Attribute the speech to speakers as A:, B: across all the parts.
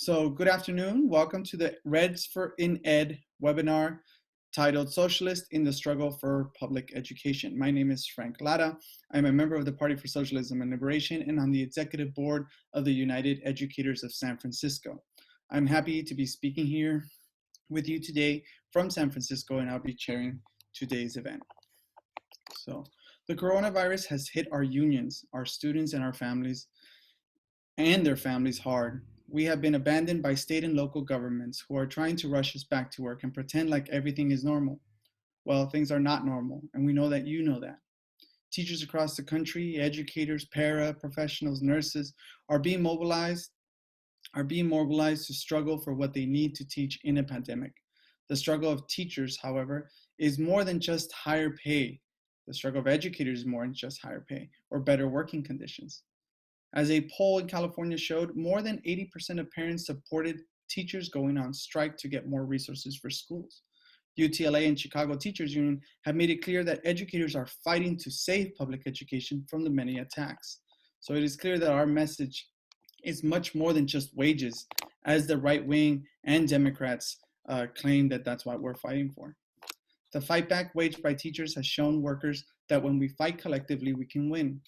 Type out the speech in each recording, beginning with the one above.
A: So good afternoon. Welcome to the Reds for in Ed webinar titled Socialists in the Struggle for Public Education. My name is Frank Lara. I'm a member of the Party for Socialism and Liberation and on the executive board of the United Educators of San Francisco. I'm happy to be speaking here with you today from San Francisco, and I'll be chairing today's event. So the coronavirus has hit our unions, our students, and our families and their families hard. We have been abandoned by state and local governments who are trying to rush us back to work and pretend like everything is normal. Well, things are not normal, and we know that you know that. Teachers across the country, educators, paraprofessionals, nurses are being mobilized to struggle for what they need to teach in a pandemic. The struggle of teachers, however, is more than just higher pay. The struggle of educators is more than just higher pay or better working conditions. As a poll in California showed, more than 80% of parents supported teachers going on strike to get more resources for schools. UTLA and Chicago Teachers Union have made it clear that educators are fighting to save public education from the many attacks. So it is clear that our message is much more than just wages, as the right wing and Democrats claim that that's what we're fighting for. The fight back waged by teachers has shown workers that when we fight collectively, we can win.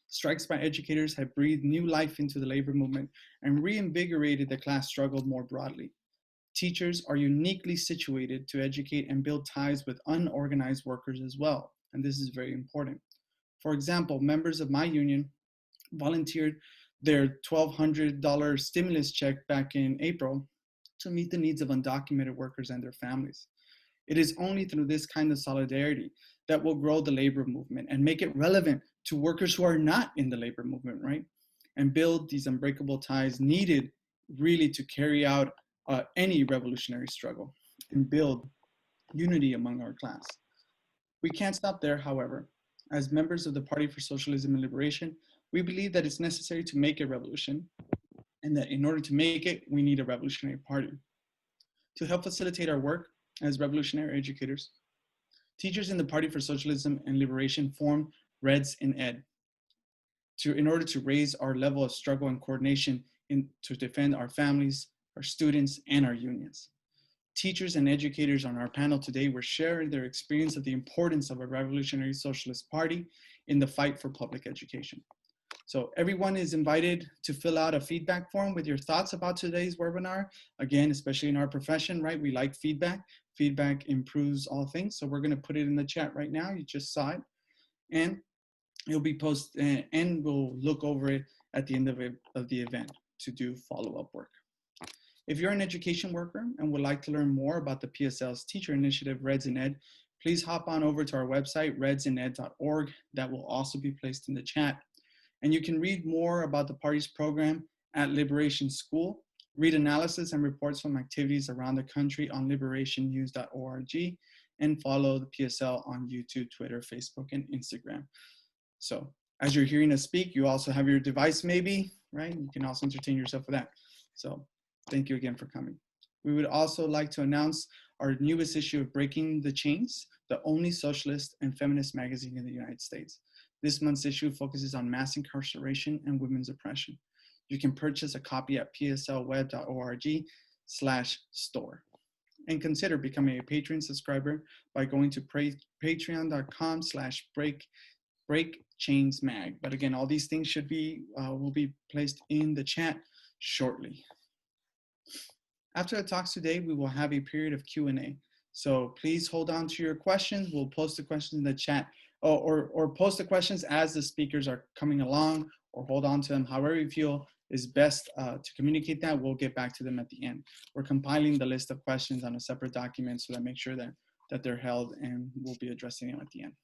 A: Strikes by educators have breathed new life into the labor movement and reinvigorated the class struggle more broadly. Teachers are uniquely situated to educate and build ties with unorganized workers as well, and this is very important. For example, members of my union volunteered their $1,200 stimulus check back in April to meet the needs of undocumented workers and their families. It is only through this kind of solidarity that will grow the labor movement and make it relevant to workers who are not in the labor movement, right? And build these unbreakable ties needed really to carry out any revolutionary struggle and build unity among our class. We can't stop there, however. As members of the Party for Socialism and Liberation, we believe that it's necessary to make a revolution, and that in order to make it, we need a revolutionary party. To help facilitate our work as revolutionary educators, teachers in the Party for Socialism and Liberation formed Reds in Ed in order to raise our level of struggle and coordination to defend our families, our students, and our unions. Teachers and educators on our panel today were sharing their experience of the importance of a revolutionary socialist party in the fight for public education. So everyone is invited to fill out a feedback form with your thoughts about today's webinar. Again, especially in our profession, right? We like feedback. Feedback improves all things. So we're gonna put it in the chat right now. You just saw it. And it'll be posted, and we'll look over it at the end of the event to do follow-up work. If you're an education worker and would like to learn more about the PSL's teacher initiative, Reds in Ed, please hop on over to our website, redsined.org. That will also be placed in the chat. And you can read more about the party's program at Liberation School, read analysis and reports from activities around the country on liberationnews.org, and follow the PSL on YouTube, Twitter, Facebook, and Instagram. So as you're hearing us speak, you also have your device maybe, right? You can also entertain yourself with that. So thank you again for coming. We would also like to announce our newest issue of Breaking the Chains, the only socialist and feminist magazine in the United States. This month's issue focuses on mass incarceration and women's oppression. You can purchase a copy at pslweb.org/store. And consider becoming a Patreon subscriber by going to patreon.com/breakchainsmag. But again, all these things will be placed in the chat shortly. After the talks today, we will have a period of Q&A. So please hold on to your questions. We'll post the questions in the chat or post the questions as the speakers are coming along, or hold on to them. However you feel is best to communicate that. We'll get back to them at the end. We're compiling the list of questions on a separate document so that make sure that they're held, and we'll be addressing them at the end.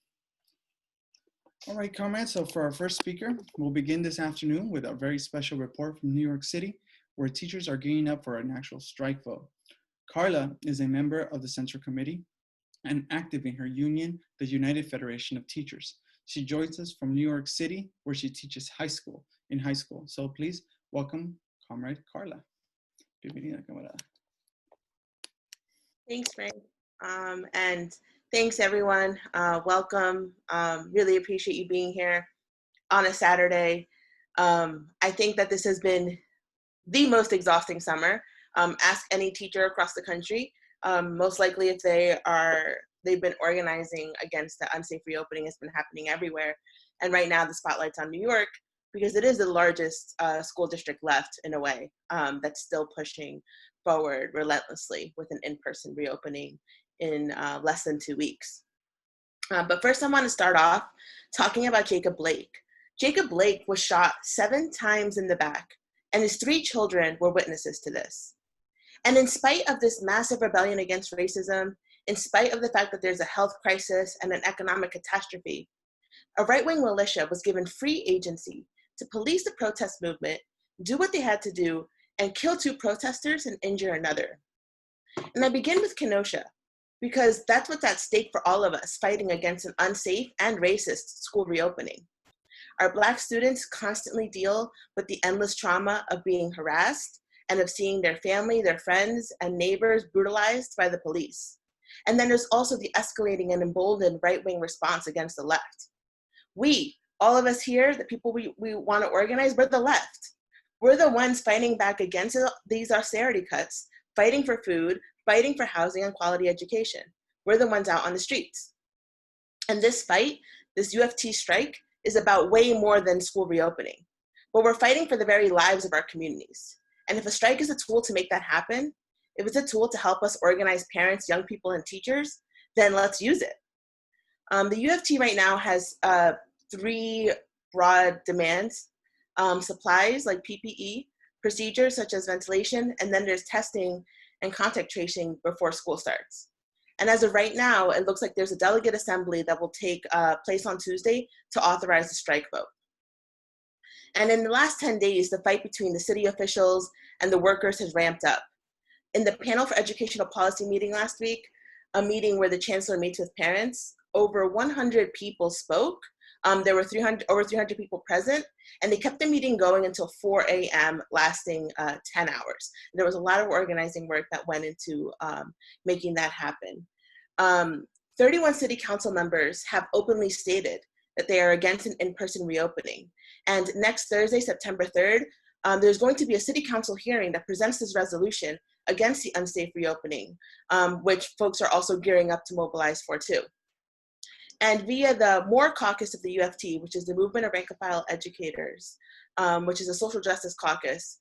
A: All right, comrades, so for our first speaker, we'll begin this afternoon with a very special report from New York City, where teachers are gearing up for an actual strike vote. Carla is a member of the Central Committee and active in her union, the United Federation of Teachers. She joins us from New York City, where she teaches in high school. So please welcome Comrade Carla. Bienvenida, camarada.
B: Thanks, Frank. And thanks, everyone. Welcome. Really appreciate you being here on a Saturday. I think that this has been the most exhausting summer. Ask any teacher across the country. Most likely if they've been organizing against the unsafe reopening. It's been happening everywhere. And right now the spotlight's on New York because it is the largest school district left in a way that's still pushing forward relentlessly with an in-person reopening in less than 2 weeks. But first I want to start off talking about Jacob Blake. Jacob Blake was shot 7 times in the back, and his 3 children were witnesses to this. And in spite of this massive rebellion against racism, in spite of the fact that there's a health crisis and an economic catastrophe, a right-wing militia was given free agency to police the protest movement, do what they had to do, and kill 2 protesters and injure another. And I begin with Kenosha, because that's what's at stake for all of us fighting against an unsafe and racist school reopening. Our Black students constantly deal with the endless trauma of being harassed and of seeing their family, their friends, and neighbors brutalized by the police. And then there's also the escalating and emboldened right-wing response against the left. We, all of us here, the people we want to organize, we're the left. We're the ones fighting back against these austerity cuts, fighting for food, fighting for housing and quality education. We're the ones out on the streets. And this fight, this UFT strike, is about way more than school reopening. But we're fighting for the very lives of our communities. And if a strike is a tool to make that happen, if it's a tool to help us organize parents, young people, and teachers, then let's use it. The UFT right now has 3 broad demands: supplies like PPE, procedures such as ventilation, and then there's testing and contact tracing before school starts. And as of right now, it looks like there's a delegate assembly that will take place on Tuesday to authorize the strike vote. And in the last 10 days, the fight between the city officials and the workers has ramped up. In the panel for educational policy meeting last week, a meeting where the chancellor meets with parents, over 100 people spoke. There were over 300 people present, and they kept the meeting going until 4 a.m., lasting 10 hours. There was a lot of organizing work that went into making that happen. 31 city council members have openly stated that they are against an in-person reopening. And next Thursday, September 3rd, there's going to be a city council hearing that presents this resolution against the unsafe reopening, which folks are also gearing up to mobilize for too. And via the MORE caucus of the UFT, which is the Movement of Rank and File Educators, which is a social justice caucus,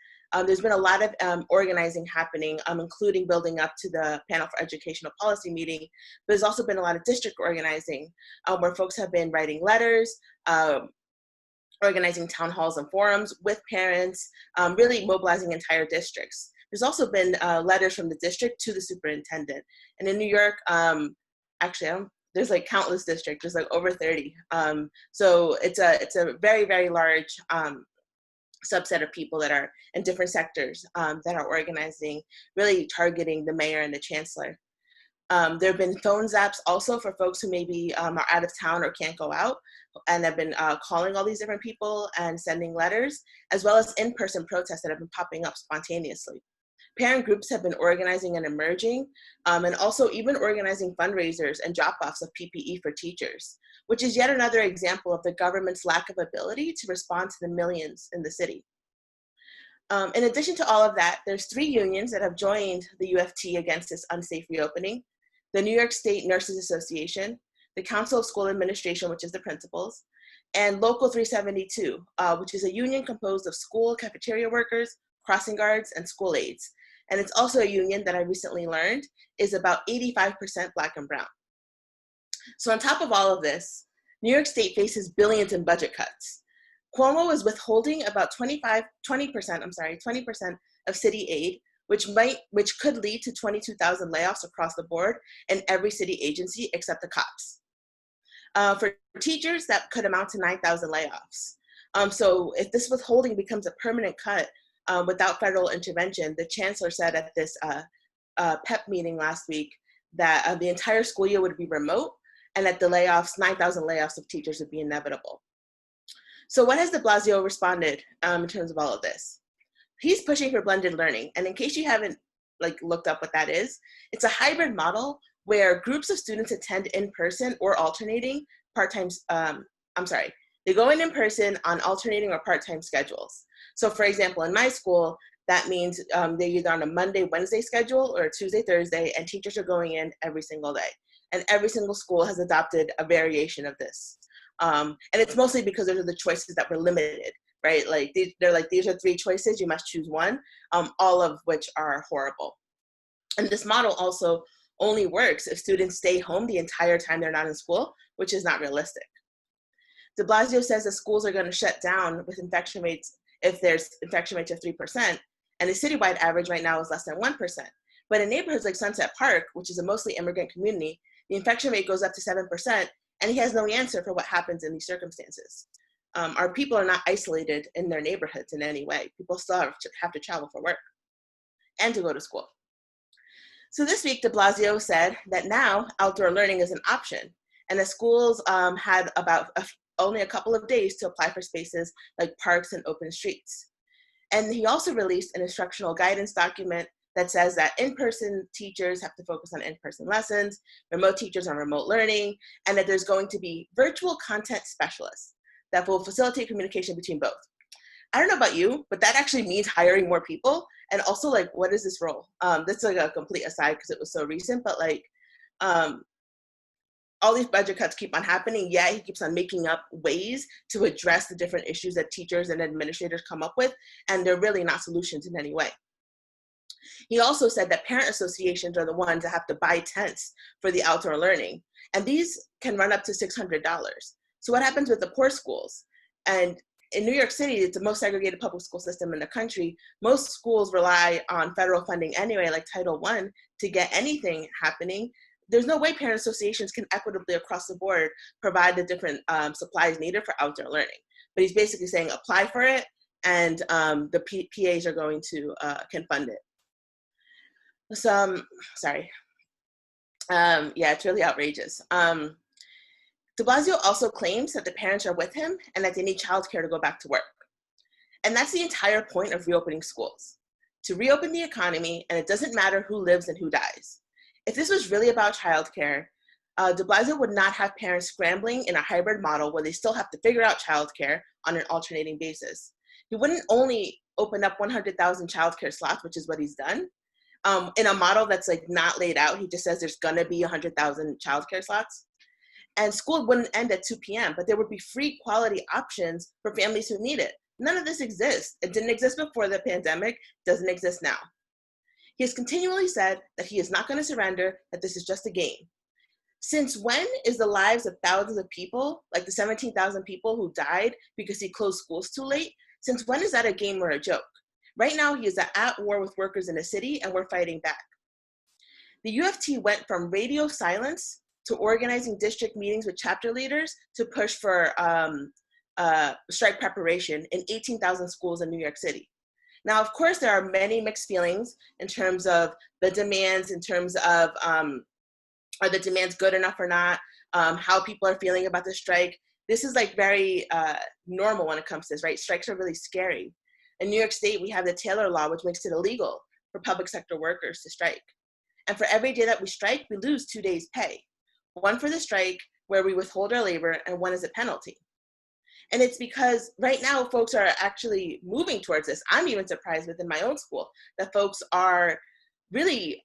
B: there's been a lot of organizing happening, including building up to the panel for educational policy meeting. But there's also been a lot of district organizing where folks have been writing letters, organizing town halls and forums with parents, really mobilizing entire districts. There's also been letters from the district to the superintendent. And in New York, there's like countless districts, there's like over 30. So it's a very, very large subset of people that are in different sectors that are organizing, really targeting the mayor and the chancellor. There have been phone zaps also for folks who maybe are out of town or can't go out, and have been calling all these different people and sending letters, as well as in-person protests that have been popping up spontaneously. Parent groups have been organizing and emerging, and also even organizing fundraisers and drop-offs of PPE for teachers, which is yet another example of the government's lack of ability to respond to the millions in the city. In addition to all of that, there's 3 unions that have joined the UFT against this unsafe reopening: the New York State Nurses Association, the Council of School Administration, which is the principals, and Local 372, which is a union composed of school cafeteria workers, crossing guards, and school aides. And it's also a union that I recently learned is about 85% Black and Brown. So on top of all of this, New York State faces billions in budget cuts. Cuomo is withholding about 20% of city aid, which could lead to 22,000 layoffs across the board in every city agency except the cops. For teachers, that could amount to 9,000 layoffs. So if this withholding becomes a permanent cut without federal intervention, the chancellor said at this PEP meeting last week that the entire school year would be remote, and that the 9,000 layoffs of teachers would be inevitable. So what has de Blasio responded in terms of all of this? He's pushing for blended learning. And in case you haven't looked up what that is, it's a hybrid model where groups of students attend in person or alternating they go in person on alternating or part-time schedules. So for example, in my school, That means they're either on a Monday, Wednesday schedule or a Tuesday, Thursday, and teachers are going in every single day. And every single school has adopted a variation of this. And it's mostly because those are the choices that were limited, right? Like they're like, these are 3 choices, you must choose one, all of which are horrible. And this model also only works if students stay home the entire time they're not in school, which is not realistic. De Blasio says that schools are going to shut down with infection rates if there's infection rates of 3%, and the citywide average right now is less than 1%. But in neighborhoods like Sunset Park, which is a mostly immigrant community, the infection rate goes up to 7%, and he has no answer for what happens in these circumstances. Our people are not isolated in their neighborhoods in any way. People still have to travel for work and to go to school. So this week, de Blasio said that now outdoor learning is an option, and the schools had about only a couple of days to apply for spaces like parks and open streets. And he also released an instructional guidance document that says that in-person teachers have to focus on in-person lessons, remote teachers on remote learning, and that there's going to be virtual content specialists that will facilitate communication between both. I don't know about you, but that actually means hiring more people. And also, like, what is this role? This is like a complete aside because it was so recent, but like, all these budget cuts keep on happening. Yeah, he keeps on making up ways to address the different issues that teachers and administrators come up with, and they're really not solutions in any way. He also said that parent associations are the ones that have to buy tents for the outdoor learning, and these can run up to $600. So what happens with the poor schools? And in New York City, it's the most segregated public school system in the country. Most schools rely on federal funding anyway, like Title I, to get anything happening. There's no way parent associations can equitably across the board provide the different supplies needed for outdoor learning. But he's basically saying apply for it, and the PAs are going to, can fund it. So, sorry. Yeah, it's really outrageous. De Blasio also claims that the parents are with him and that they need childcare to go back to work. And that's the entire point of reopening schools, to reopen the economy, and it doesn't matter who lives and who dies. If this was really about childcare, de Blasio would not have parents scrambling in a hybrid model where they still have to figure out childcare on an alternating basis. He wouldn't only open up 100,000 childcare slots, which is what he's done, in a model that's like not laid out. He just says there's gonna be 100,000 childcare slots. And school wouldn't end at 2 p.m., but there would be free quality options for families who need it. None of this exists. It didn't exist before the pandemic, doesn't exist now. He has continually said that he is not going to surrender, that this is just a game. Since when is the lives of thousands of people, like the 17,000 people who died because he closed schools too late, since when is that a game or a joke? Right now, he is at war with workers in the city, and we're fighting back. The U of T went from radio silence to organizing district meetings with chapter leaders to push for strike preparation in 18,000 schools in New York City. Now, of course, there are many mixed feelings in terms of the demands, in terms of are the demands good enough or not, how people are feeling about the strike. This is like very normal when it comes to this, right? Strikes are really scary. In New York State, we have the Taylor Law, which makes it illegal for public sector workers to strike. And for every day that we strike, we lose 2 days' pay. One for the strike, where we withhold our labor, and one is a penalty. And it's because right now folks are actually moving towards this. I'm even surprised within my own school that folks are really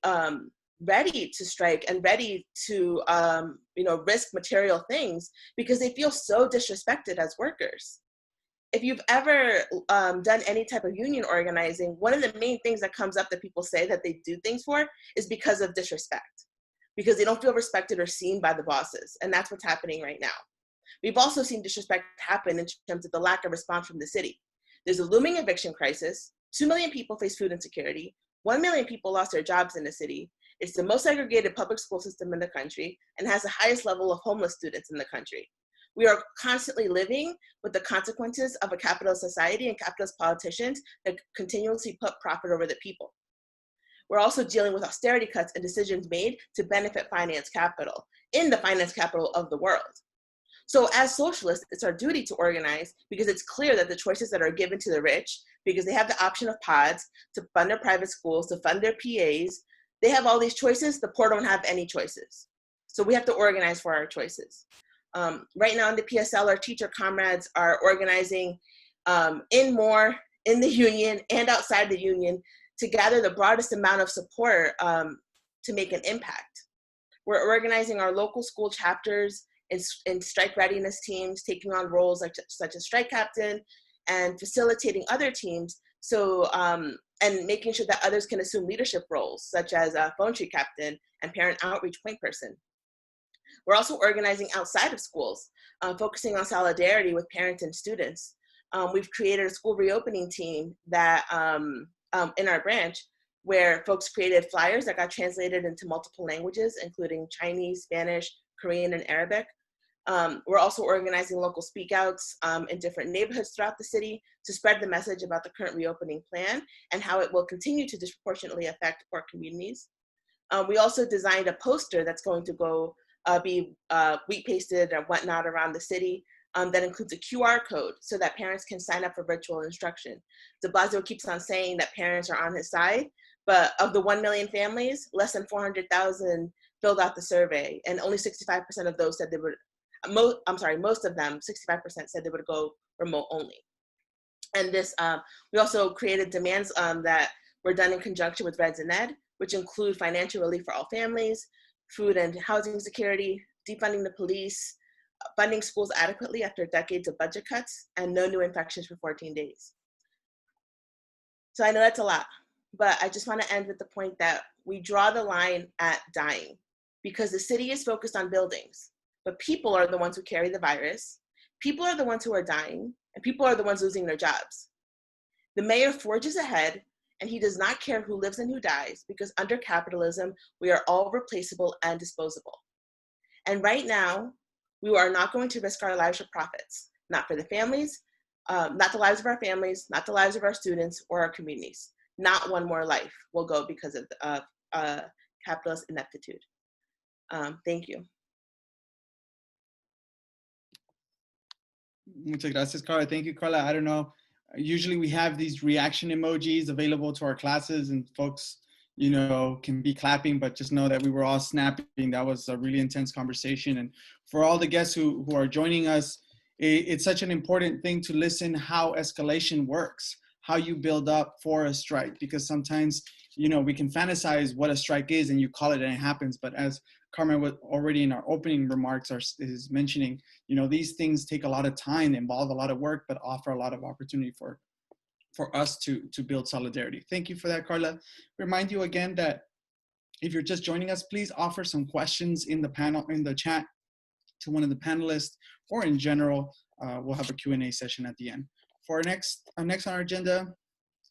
B: ready to strike and ready to risk material things because they feel so disrespected as workers. If you've ever done any type of union organizing, one of the main things that comes up that people say that they do things for is because of disrespect, because they don't feel respected or seen by the bosses. And that's what's happening right now. We've also seen disrespect happen in terms of the lack of response from the city. There's a looming eviction crisis. 2 million people face food insecurity. 1 million people lost their jobs in the city. It's the most segregated public school system in the country and has the highest level of homeless students in the country. We are constantly living with the consequences of a capitalist society and capitalist politicians that continuously put profit over the people. We're also dealing with austerity cuts and decisions made to benefit finance capital in the finance capital of the world. So as socialists, it's our duty to organize because it's clear that the choices that are given to the rich, because they have the option of pods to fund their private schools, to fund their PAs, they have all these choices, the poor don't have any choices. So we have to organize for our choices. Right now in the PSL, our teacher comrades are organizing in more, in the union and outside the union to gather the broadest amount of support to make an impact. We're organizing our local school chapters in strike readiness teams, taking on roles such as strike captain and facilitating other teams. So, and making sure that others can assume leadership roles, such as a phone tree captain and parent outreach point person. We're also organizing outside of schools, focusing on solidarity with parents and students. We've created a school reopening team that in our branch, where folks created flyers that got translated into multiple languages, including Chinese, Spanish, Korean, and Arabic. We're also organizing local speakouts in different neighborhoods throughout the city to spread the message about the current reopening plan and how it will continue to disproportionately affect poor communities. We also designed a poster that's going to go be wheat pasted and whatnot around the city that includes a QR code so that parents can sign up for virtual instruction. De Blasio keeps on saying that parents are on his side, but of the 1 million families, less than 400,000 filled out the survey, and only 65% of those said they would, most of them, 65% said they would go remote only. And this, we also created demands that were done in conjunction with Reds and Ed, which include financial relief for all families, food and housing security, defunding the police, funding schools adequately after decades of budget cuts, and no new infections for 14 days. So I know that's a lot, but I just want to end with the point that we draw the line at dying, because the city is focused on buildings, but people are the ones who carry the virus. People are the ones who are dying, and people are the ones losing their jobs. The mayor forges ahead, and he does not care who lives and who dies, because under capitalism, we are all replaceable and disposable. And right now, we are not going to risk our lives for profits, not for the families, not the lives of our families, not the lives of our students or our communities. Not one more life will go because of capitalist ineptitude. Thank you.
A: Muchas gracias, Carla. Thank you, Carla. I don't know. Usually we have these reaction emojis available to our classes, and folks, you know, can be clapping, but just know that we were all snapping. That was a really intense conversation. And for all the guests who are joining us, it's such an important thing to listen how escalation works, how you build up for a strike, because sometimes, you know, we can fantasize what a strike is and you call it and it happens. But as Carmen was already in our opening remarks is mentioning, you know, these things take a lot of time, involve a lot of work, but offer a lot of opportunity for us to build solidarity. Thank you for that, Carla. Remind you again that if you're just joining us, please offer some questions in the panel, in the chat, to one of the panelists, or in general, we'll have a Q&A session at the end. For our next on our agenda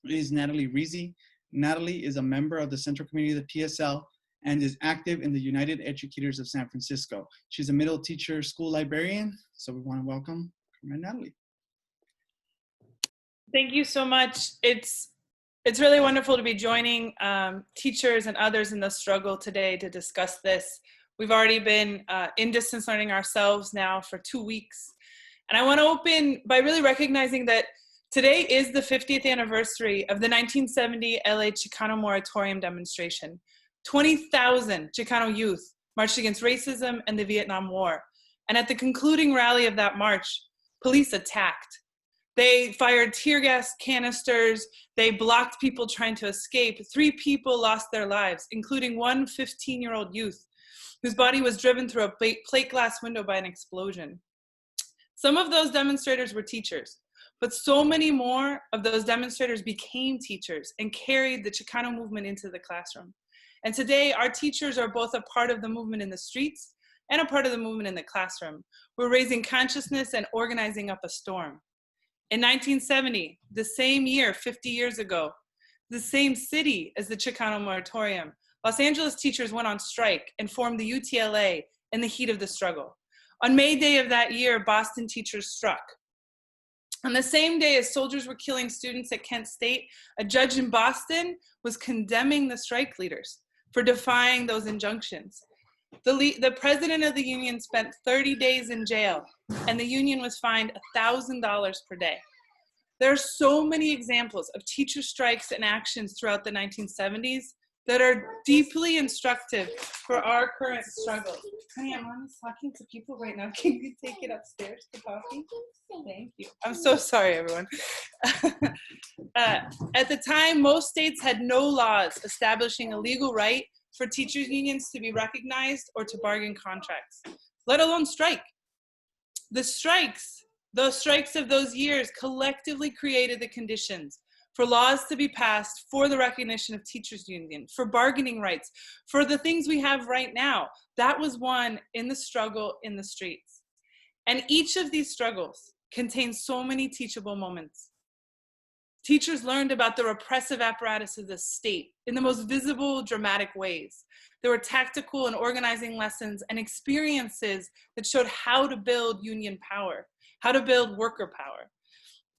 A: is Natalie Reezy. Natalie is a member of the Central Committee of the PSL and is active in the United Educators of San Francisco. She's a middle teacher school librarian, so we want to welcome Natalie.
C: Thank you so much. It's really wonderful to be joining teachers and others in the struggle today to discuss this. We've already been in distance learning ourselves now for 2 weeks. And I want to open by really recognizing that today is the 50th anniversary of the 1970 LA Chicano moratorium demonstration. 20,000 Chicano youth marched against racism and the Vietnam War. And at the concluding rally of that march, police attacked. They fired tear gas canisters. They blocked people trying to escape. 3 people lost their lives, including one 15-year-old youth whose body was driven through a plate glass window by an explosion. Some of those demonstrators were teachers, but so many more of those demonstrators became teachers and carried the Chicano movement into the classroom. And today, our teachers are both a part of the movement in the streets and a part of the movement in the classroom. We're raising consciousness and organizing up a storm. In 1970, the same year, 50 years ago, the same city as the Chicano moratorium, Los Angeles teachers went on strike and formed the UTLA in the heat of the struggle. On May Day of that year, Boston teachers struck. On the same day as soldiers were killing students at Kent State, a judge in Boston was condemning the strike leaders for defying those injunctions. The president of the union spent 30 days in jail, and the union was fined $1,000 per day. There are so many examples of teacher strikes and actions throughout the 1970s, that are deeply instructive for our current struggle. Honey, I'm on talking to people right now. Can you take it upstairs to coffee? Thank you. I'm so sorry, everyone. At the time, most states had no laws establishing a legal right for teachers' unions to be recognized or to bargain contracts, let alone strike. The strikes of those years collectively created the conditions for laws to be passed for the recognition of teachers' union, for bargaining rights, for the things we have right now. That was won in the struggle in the streets. And each of these struggles contains so many teachable moments. Teachers learned about the repressive apparatus of the state in the most visible, dramatic ways. There were tactical and organizing lessons and experiences that showed how to build union power, how to build worker power.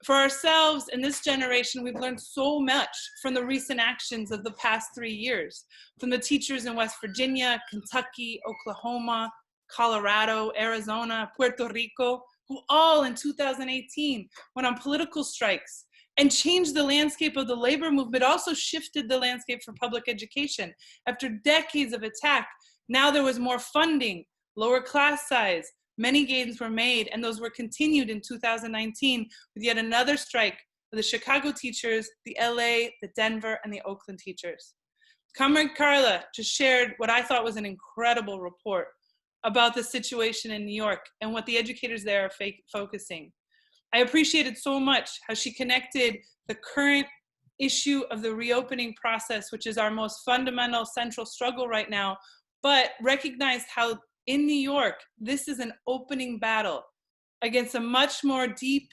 C: For ourselves in this generation, we've learned so much from the recent actions of the past 3 years, from the teachers in West Virginia, Kentucky, Oklahoma, Colorado, Arizona, Puerto Rico, who all in 2018 went on political strikes and changed the landscape of the labor movement, also shifted the landscape for public education. After decades of attack, now there was more funding, lower class size, many gains were made, and those were continued in 2019 with yet another strike of the Chicago teachers, the LA, the Denver, and the Oakland teachers. Comrade Carla just shared what I thought was an incredible report about the situation in New York and what the educators there are focusing. I appreciated so much how she connected the current issue of the reopening process, which is our most fundamental central struggle right now, but recognized how in New York, this is an opening battle against a much more deep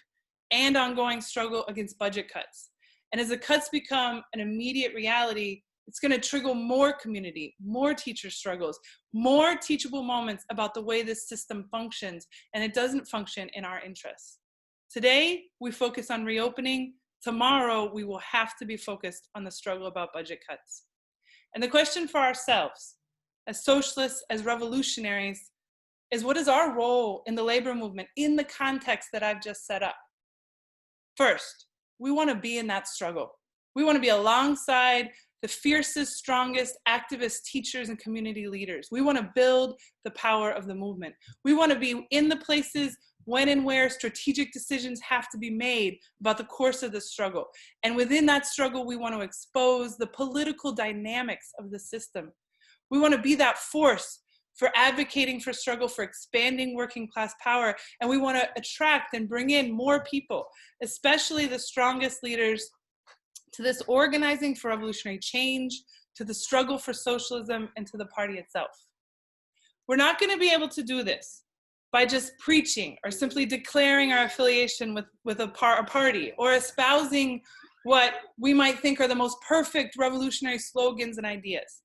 C: and ongoing struggle against budget cuts. And as the cuts become an immediate reality, it's going to trigger more community, more teacher struggles, more teachable moments about the way this system functions, and it doesn't function in our interests. Today, we focus on reopening. Tomorrow, we will have to be focused on the struggle about budget cuts. And the question for ourselves, as socialists, as revolutionaries, is what is our role in the labor movement in the context that I've just set up? First, we want to be in that struggle. We want to be alongside the fiercest, strongest activist teachers and community leaders. We want to build the power of the movement. We want to be in the places when and where strategic decisions have to be made about the course of the struggle. And within that struggle, we want to expose the political dynamics of the system. We want to be that force for advocating for struggle, for expanding working class power. And we want to attract and bring in more people, especially the strongest leaders, to this organizing for revolutionary change, to the struggle for socialism, and to the party itself. We're not going to be able to do this by just preaching or simply declaring our affiliation with a party or espousing what we might think are the most perfect revolutionary slogans and ideas.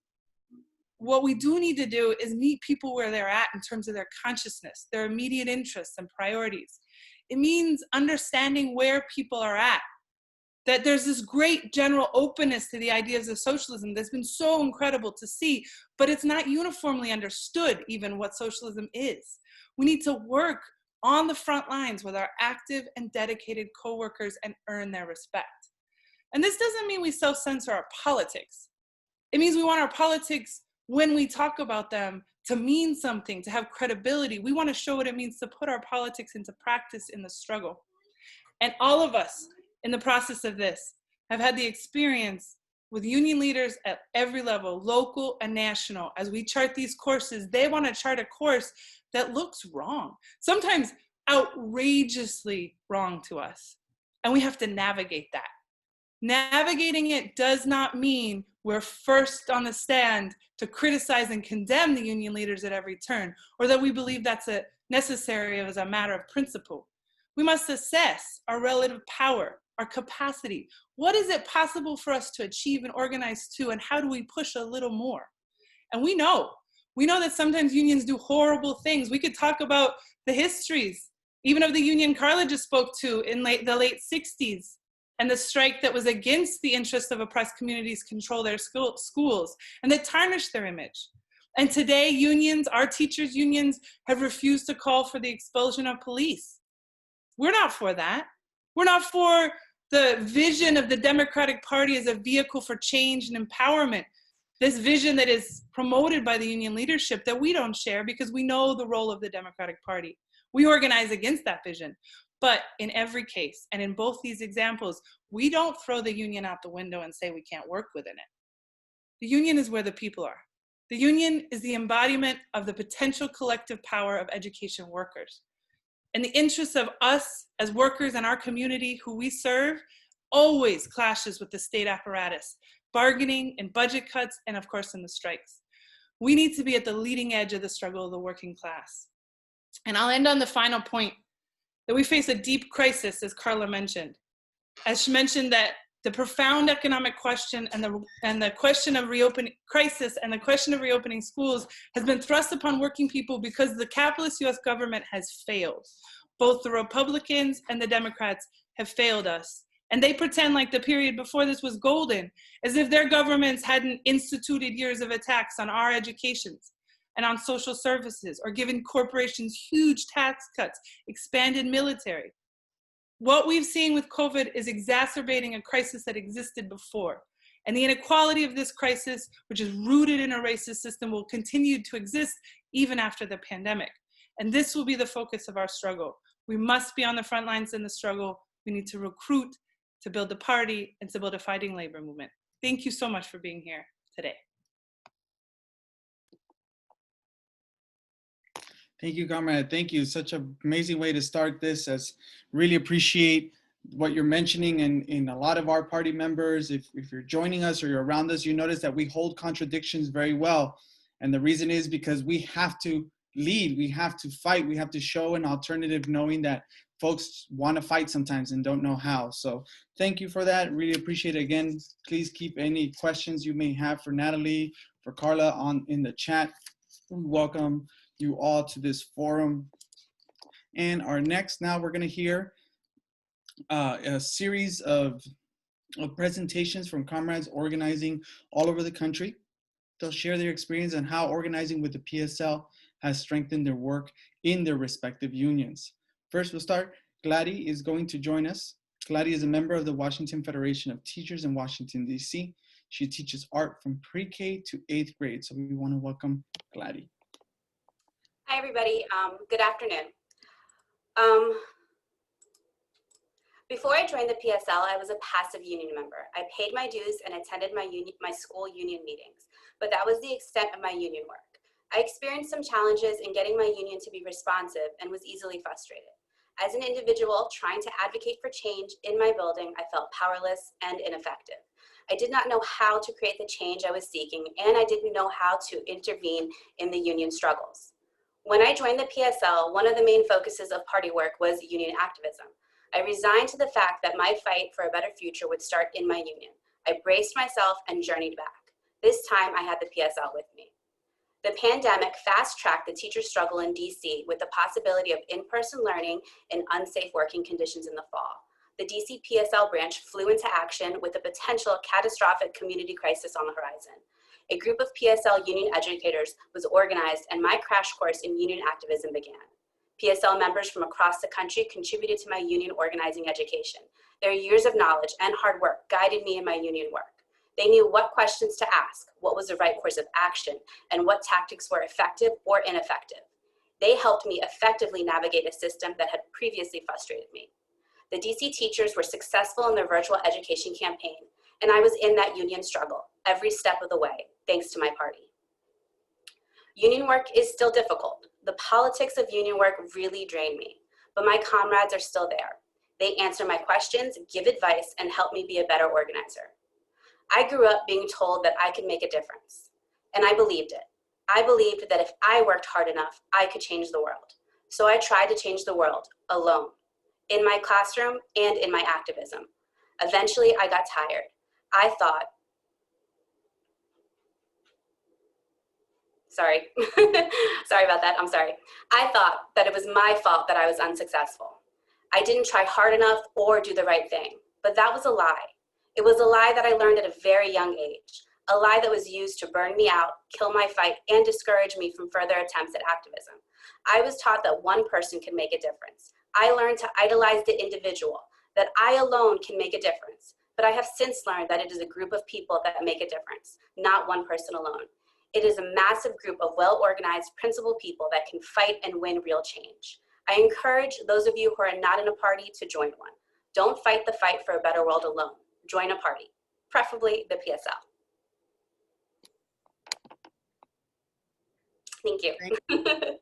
C: What we do need to do is meet people where they're at in terms of their consciousness, their immediate interests and priorities. It means understanding where people are at, that there's this great general openness to the ideas of socialism that's been so incredible to see, but it's not uniformly understood even what socialism is. We need to work on the front lines with our active and dedicated coworkers and earn their respect. And this doesn't mean we self-censor our politics. It means we want our politics, when we talk about them, to mean something, to have credibility. We want to show what it means to put our politics into practice in the struggle. And all of us in the process of this have had the experience with union leaders at every level, local and national. As we chart these courses, they want to chart a course that looks wrong, sometimes outrageously wrong to us. And we have to navigate that. Navigating it does not mean we're first on the stand to criticize and condemn the union leaders at every turn, or that we believe that's necessary as a matter of principle. We must assess our relative power, our capacity. What is it possible for us to achieve and organize to, and how do we push a little more? And we know that sometimes unions do horrible things. We could talk about the histories, even of the union Carla just spoke to in the late 60s, and the strike that was against the interests of oppressed communities control their schools, and that tarnished their image. And today, unions, our teachers' unions, have refused to call for the expulsion of police. We're not for that. We're not for the vision of the Democratic Party as a vehicle for change and empowerment. this vision that is promoted by the union leadership that we don't share because we know the role of the Democratic Party. We organize against that vision. But in every case, and in both these examples, we don't throw the union out the window and say we can't work within it. The union is where the people are. The union is the embodiment of the potential collective power of education workers. And the interests of us as workers and our community who we serve always clashes with the state apparatus, bargaining and budget cuts, and of course in the strikes. We need to be at the leading edge of the struggle of the working class. And I'll end on the final point, that we face a deep crisis, as Carla mentioned. As she mentioned, that the profound economic question and the question of reopening crisis and the question of reopening schools has been thrust upon working people because the capitalist US government has failed. Both the Republicans and the Democrats have failed us. And they pretend like the period before this was golden, as if their governments hadn't instituted years of attacks on our educations and on social services, or given corporations huge tax cuts, expanded military. What we've seen with COVID is exacerbating a crisis that existed before. And the inequality of this crisis, which is rooted in a racist system, will continue to exist even after the pandemic. And this will be the focus of our struggle. We must be on the front lines in the struggle. We need to recruit, to build the party, and to build a fighting labor movement. Thank you so much for being here today.
A: Thank you, comrade. Thank you. Such an amazing way to start this. As really appreciate what you're mentioning, and in a lot of our party members, if you're joining us or you're around us, you notice that we hold contradictions very well. And the reason is because we have to lead, we have to fight, we have to show an alternative, knowing that folks want to fight sometimes and don't know how. So thank you for that. Really appreciate it. Again, please keep any questions you may have for Natalie, for Carla in the chat. We welcome you all to this forum. And our next, now we're going to hear a series of presentations from comrades organizing all over the country. They'll share their experience on how organizing with the PSL has strengthened their work in their respective unions. First, we'll start. Gladys is going to join us. Gladys is a member of the Washington Federation of Teachers in Washington, D.C. She teaches art from pre-K to 8th grade. So we want to welcome Gladys.
D: Hi, everybody. Good afternoon. Before I joined the PSL, I was a passive union member. I paid my dues and attended my school union meetings, but that was the extent of my union work. I experienced some challenges in getting my union to be responsive and was easily frustrated. As an individual trying to advocate for change in my building, I felt powerless and ineffective. I did not know how to create the change I was seeking, and I didn't know how to intervene in the union struggles. When I joined the PSL, one of the main focuses of party work was union activism. I resigned to the fact that my fight for a better future would start in my union. I braced myself and journeyed back. This time I had the PSL with me. The pandemic fast-tracked the teacher struggle in DC with the possibility of in-person learning in unsafe working conditions in the fall. The DC PSL branch flew into action with a potential catastrophic community crisis on the horizon. A group of PSL union educators was organized and my crash course in union activism began. PSL members from across the country contributed to my union organizing education. Their years of knowledge and hard work guided me in my union work. They knew what questions to ask, what was the right course of action, and what tactics were effective or ineffective. They helped me effectively navigate a system that had previously frustrated me. The DC teachers were successful in their virtual education campaign, and I was in that union struggle every step of the way, thanks to my party. Union work is still difficult. The politics of union work really drain me, but my comrades are still there. They answer my questions, give advice, and help me be a better organizer. I grew up being told that I could make a difference, and I believed it. I believed that if I worked hard enough, I could change the world. So I tried to change the world alone, in my classroom and in my activism. Eventually, I got tired. I thought, sorry about that, I'm sorry. I thought that it was my fault that I was unsuccessful. I didn't try hard enough or do the right thing, but that was a lie. It was a lie that I learned at a very young age, a lie that was used to burn me out, kill my fight, and discourage me from further attempts at activism. I was taught that one person can make a difference. I learned to idolize the individual, that I alone can make a difference. but I have since learned that it is a group of people that make a difference, not one person alone. It is a massive group of well-organized, principled people that can fight and win real change. I encourage those of you who are not in a party to join one. Don't fight the fight for a better world alone. Join a party, preferably the PSL. Thank you.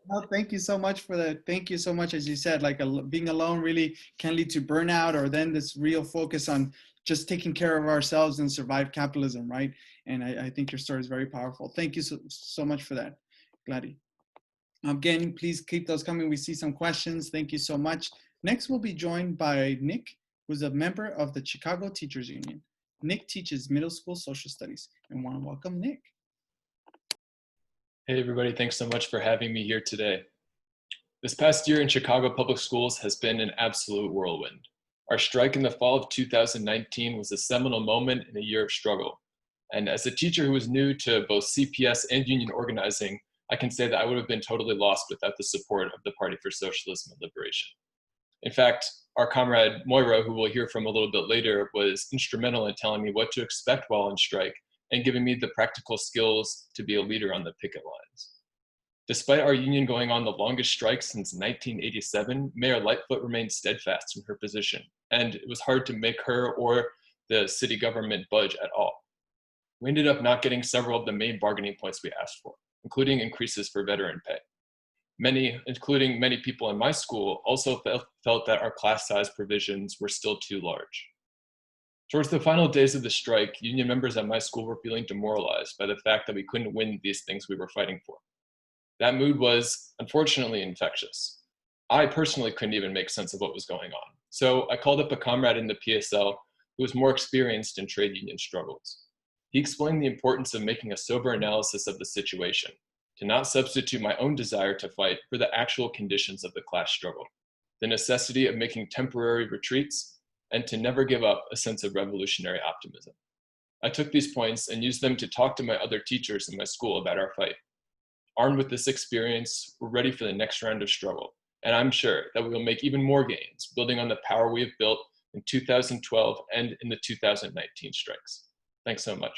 A: No, thank you so much for that. Thank you so much. As you said, like being alone really can lead to burnout, or then this real focus on just taking care of ourselves and survive capitalism, right? And I think your story is very powerful. Thank you so much for that, Gladys. Again, please keep those coming. We see some questions. Thank you so much. Next, we'll be joined by Nick, who's a member of the Chicago Teachers Union. Nick teaches middle school social studies, and want to welcome Nick.
E: Hey everybody, thanks so much for having me here today. This past year in Chicago public schools has been an absolute whirlwind. Our strike in the fall of 2019 was a seminal moment in a year of struggle. And as a teacher who was new to both CPS and union organizing, I can say that I would have been totally lost without the support of the Party for Socialism and Liberation. In fact, our comrade Moira, who we'll hear from a little bit later, was instrumental in telling me what to expect while on strike and giving me the practical skills to be a leader on the picket lines. Despite our union going on the longest strike since 1987, Mayor Lightfoot remained steadfast in her position, and it was hard to make her or the city government budge at all. We ended up not getting several of the main bargaining points we asked for, including increases for veteran pay. Many, including many people in my school, also felt that our class size provisions were still too large. Towards the final days of the strike, union members at my school were feeling demoralized by the fact that we couldn't win these things we were fighting for. That mood was, unfortunately, infectious. I personally couldn't even make sense of what was going on. So I called up a comrade in the PSL who was more experienced in trade union struggles. He explained the importance of making a sober analysis of the situation, to not substitute my own desire to fight for the actual conditions of the class struggle, the necessity of making temporary retreats, and to never give up a sense of revolutionary optimism. I took these points and used them to talk to my other teachers in my school about our fight. Armed with this experience, we're ready for the next round of struggle, and I'm sure that we will make even more gains, building on the power we have built in 2012 and in the 2019 strikes. Thanks so much.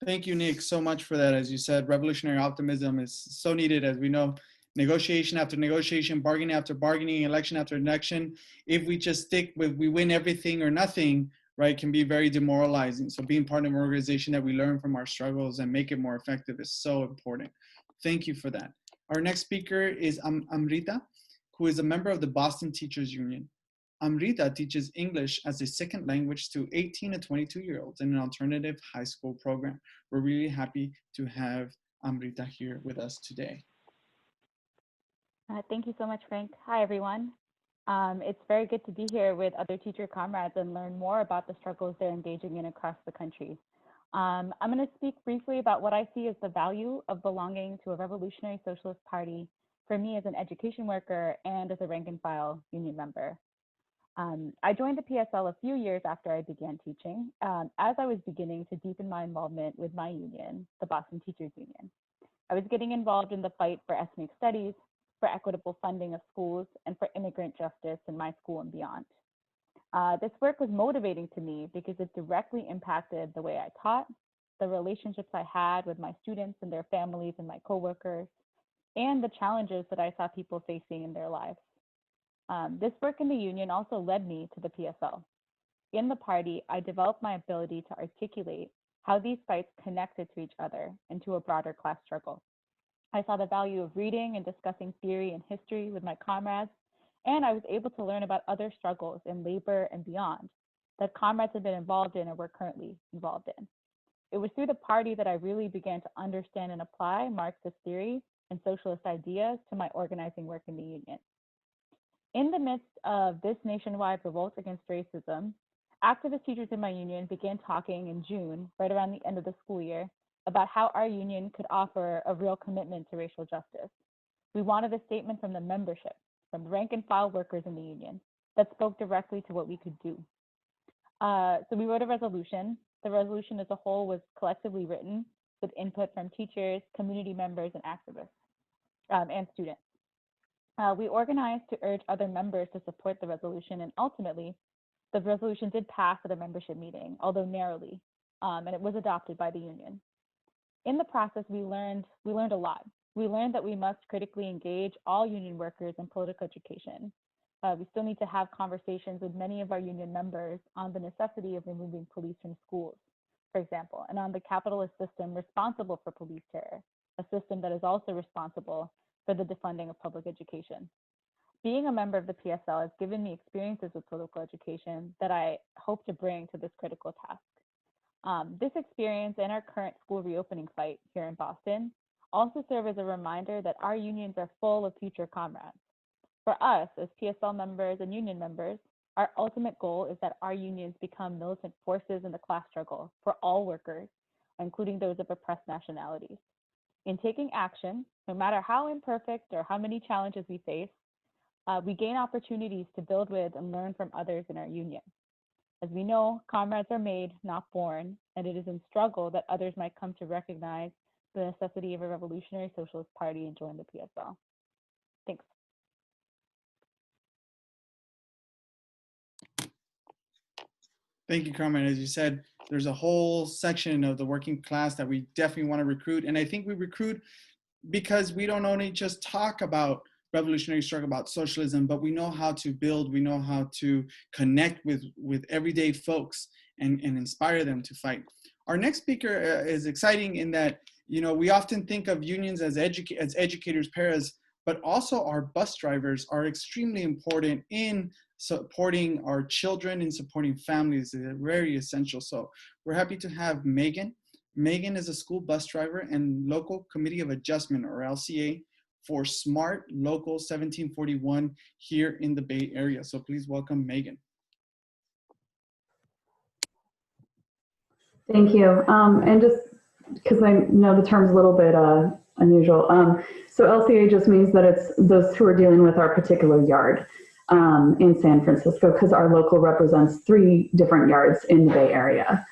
A: Thank you, Nick, so much for that. As you said, revolutionary optimism is so needed, as we know. Negotiation after negotiation, bargaining after bargaining, election after election. If we just stick with we win everything or nothing, right, can be very demoralizing. So being part of an organization that we learn from our struggles and make it more effective is so important. Thank you for that. Our next speaker is Amrita, who is a member of the Boston Teachers Union. Amrita teaches English as a second language to 18 and 22-year-olds in an alternative high school program. We're really happy to have Amrita here with us today.
F: Thank you so much, Frank. Hi, everyone. It's very good to be here with other teacher comrades and learn more about the struggles they're engaging in across the country. I'm going to speak briefly about what I see as the value of belonging to a revolutionary socialist party for me as an education worker and as a rank and file union member. I joined the PSL a few years after I began teaching, as I was beginning to deepen my involvement with my union, the Boston Teachers Union. I was getting involved in the fight for ethnic studies, for equitable funding of schools, and for immigrant justice in my school and beyond. This work was motivating to me because it directly impacted the way I taught, the relationships I had with my students and their families and my coworkers, and the challenges that I saw people facing in their lives. This work in the union also led me to the PSL. In the party, I developed my ability to articulate how these fights connected to each other and to a broader class struggle. I saw the value of reading and discussing theory and history with my comrades, and I was able to learn about other struggles in labor and beyond that comrades had been involved in or were currently involved in. It was through the party that I really began to understand and apply Marxist theory and socialist ideas to my organizing work in the union. In the midst of this nationwide revolt against racism, activist teachers in my union began talking in June, right around the end of the school year, about how our union could offer a real commitment to racial justice. We wanted a statement from the membership, from the rank and file workers in the union, that spoke directly to what we could do. So we wrote a resolution. The resolution as a whole was collectively written with input from teachers, community members, and activists, and students. We organized to urge other members to support the resolution, and ultimately, the resolution did pass at a membership meeting, although narrowly, and it was adopted by the union. In the process, we learned a lot. We learned that we must critically engage all union workers in political education. We still need to have conversations with many of our union members on the necessity of removing police from schools, for example, and on the capitalist system responsible for police terror, a system that is also responsible for the defunding of public education. Being a member of the PSL has given me experiences with political education that I hope to bring to this critical task. This experience and our current school reopening fight here in Boston also serve as a reminder that our unions are full of future comrades. For us, as PSL members and union members, our ultimate goal is that our unions become militant forces in the class struggle for all workers, including those of oppressed nationalities. In taking action, no matter how imperfect or how many challenges we face, we gain opportunities to build with and learn from others in our union. As we know, comrades are made, not born, and it is in struggle that others might come to recognize the necessity of a revolutionary socialist party and join the PSL. Thanks.
A: Thank you, Carmen. As you said, there's a whole section of the working class that we definitely want to recruit. And I think we recruit because we don't only just talk about revolutionary struggle, about socialism, but we know how to build, we know how to connect with everyday folks and inspire them to fight. Our next speaker is exciting in that, you know, we often think of unions as educators, paras, but also our bus drivers are extremely important in supporting our children and supporting families. They're very essential. So we're happy to have Megan. Megan is a school bus driver and local committee of adjustment, or LCA, for SMART Local 1741 here in the Bay Area. So please welcome Megan.
G: Thank you. And just because I know the term's a little bit unusual. So LCA just means that it's those who are dealing with our particular yard in San Francisco, because our local represents 3 different yards in the Bay Area.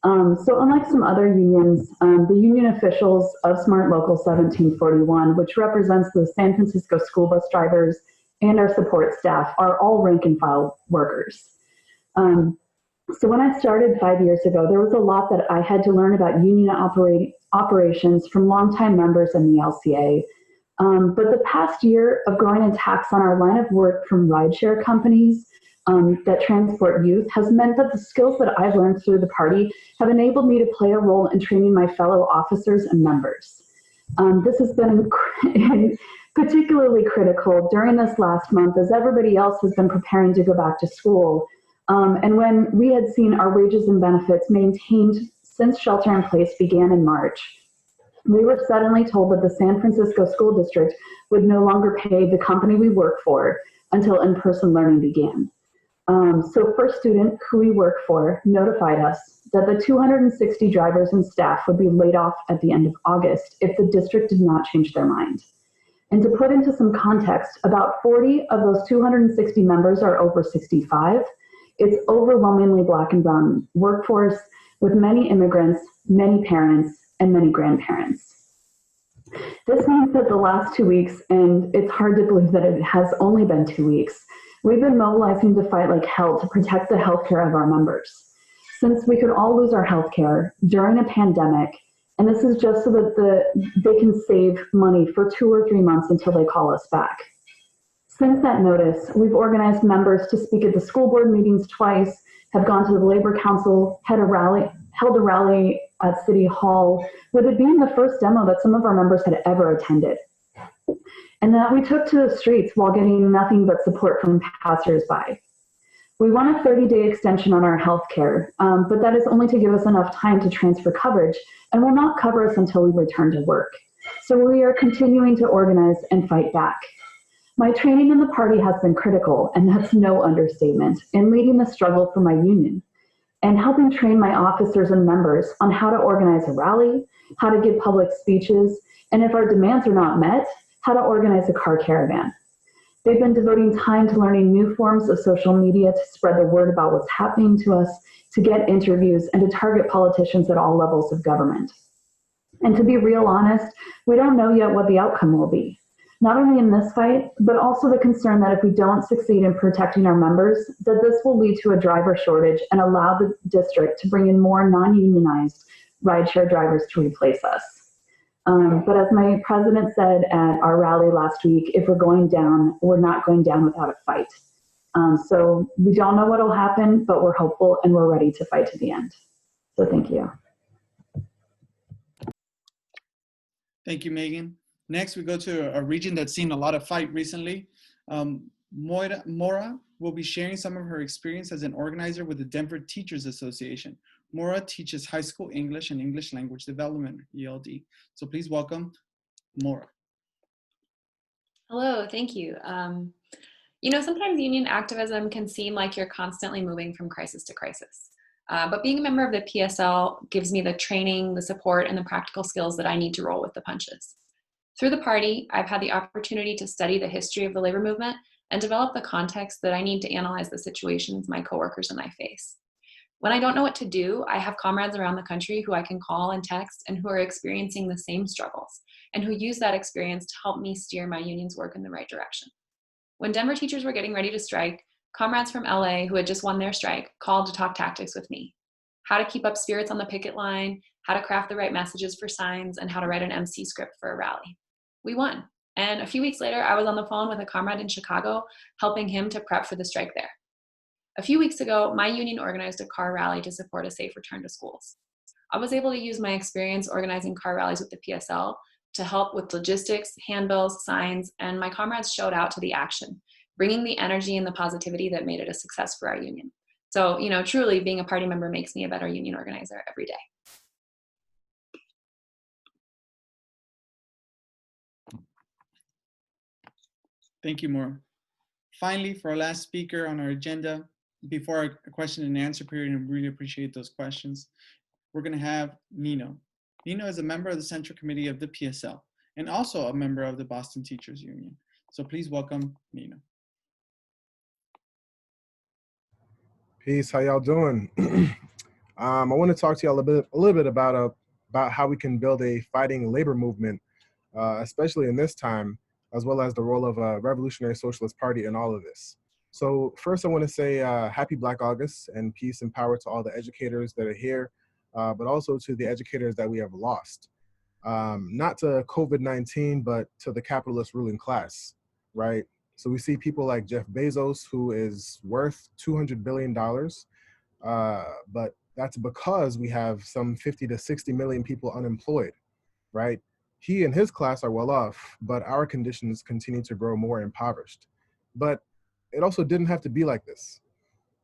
G: So unlike some other unions, the union officials of SMART Local 1741, which represents the San Francisco school bus drivers and our support staff, are all rank and file workers. So when I started 5 years ago, there was a lot that I had to learn about union operations from longtime members in the LCA. But the past year of growing attacks on our line of work from rideshare companies that transport youth has meant that the skills that I've learned through the party have enabled me to play a role in training my fellow officers and members. This has been particularly critical during this last month, as everybody else has been preparing to go back to school. And when we had seen our wages and benefits maintained since shelter in place began in March, we were suddenly told that the San Francisco School District would no longer pay the company we work for until in-person learning began. So First Student, who we work for, notified us that the 260 drivers and staff would be laid off at the end of August if the district did not change their mind. And to put into some context, about 40 of those 260 members are over 65. It's overwhelmingly Black and brown workforce with many immigrants, many parents, and many grandparents. This means that the last 2 weeks, and it's hard to believe that it has only been 2 weeks, we've been mobilizing to fight like hell to protect the healthcare of our members. Since we could all lose our healthcare during a pandemic, and this is just so that they can save money for 2 or 3 months until they call us back. Since that notice, we've organized members to speak at the school board meetings twice, have gone to the Labor Council, held a rally at City Hall, with it being the first demo that some of our members had ever attended. And that we took to the streets while getting nothing but support from passersby. We want a 30-day extension on our health care, but that is only to give us enough time to transfer coverage and will not cover us until we return to work. So we are continuing to organize and fight back. My training in the party has been critical, and that's no understatement, in leading the struggle for my union and helping train my officers and members on how to organize a rally, how to give public speeches, and if our demands are not met, how to organize a car caravan. They've been devoting time to learning new forms of social media to spread the word about what's happening to us, to get interviews, and to target politicians at all levels of government. And to be real honest, we don't know yet what the outcome will be. not only in this fight, but also the concern that if we don't succeed in protecting our members, that this will lead to a driver shortage and allow the district to bring in more non-unionized rideshare drivers to replace us. But as my president said at our rally last week, if we're going down, we're not going down without a fight. So we don't know what will happen, but we're hopeful and we're ready to fight to the end. So thank you.
A: Thank you, Megan. Next, we go to a region that's seen a lot of fight recently. Mora will be sharing some of her experience as an organizer with the Denver Teachers Association. Mora teaches high school English and English language development, ELD. So please welcome Mora.
H: Hello, thank you. You know, sometimes union activism can seem like you're constantly moving from crisis to crisis. But being a member of the PSL gives me the training, the support, and the practical skills that I need to roll with the punches. Through the party, I've had the opportunity to study the history of the labor movement and develop the context that I need to analyze the situations my coworkers and I face. When I don't know what to do, I have comrades around the country who I can call and text and who are experiencing the same struggles and who use that experience to help me steer my union's work in the right direction. When Denver teachers were getting ready to strike, comrades from LA who had just won their strike called to talk tactics with me. How to keep up spirits on the picket line, how to craft the right messages for signs, and how to write an MC script for a rally. We won. And a few weeks later, I was on the phone with a comrade in Chicago, helping him to prep for the strike there. A few weeks ago, my union organized a car rally to support a safe return to schools. I was able to use my experience organizing car rallies with the PSL to help with logistics, handbills, signs, and my comrades showed out to the action, bringing the energy and the positivity that made it a success for our union. So, you know, truly being a party member makes me a better union organizer every day.
A: Thank you, Maura. Finally, for our last speaker on our agenda, before our question and answer period, and we really appreciate those questions, we're going to have Nino. Nino is a member of the Central Committee of the PSL and also a member of the Boston Teachers Union. So please welcome Nino.
I: Peace, how y'all doing? I want to talk to y'all a little bit about how we can build a fighting labor movement, especially in this time, as well as the role of a revolutionary socialist party in all of this. So first, I want to say happy Black August and peace and power to all the educators that are here, but also to the educators that we have lost. Not to COVID-19, but to the capitalist ruling class, right? So we see people like Jeff Bezos, who is worth $200 billion, but that's because we have some 50 to 60 million people unemployed, right? He and his class are well off, but our conditions continue to grow more impoverished. But it also didn't have to be like this.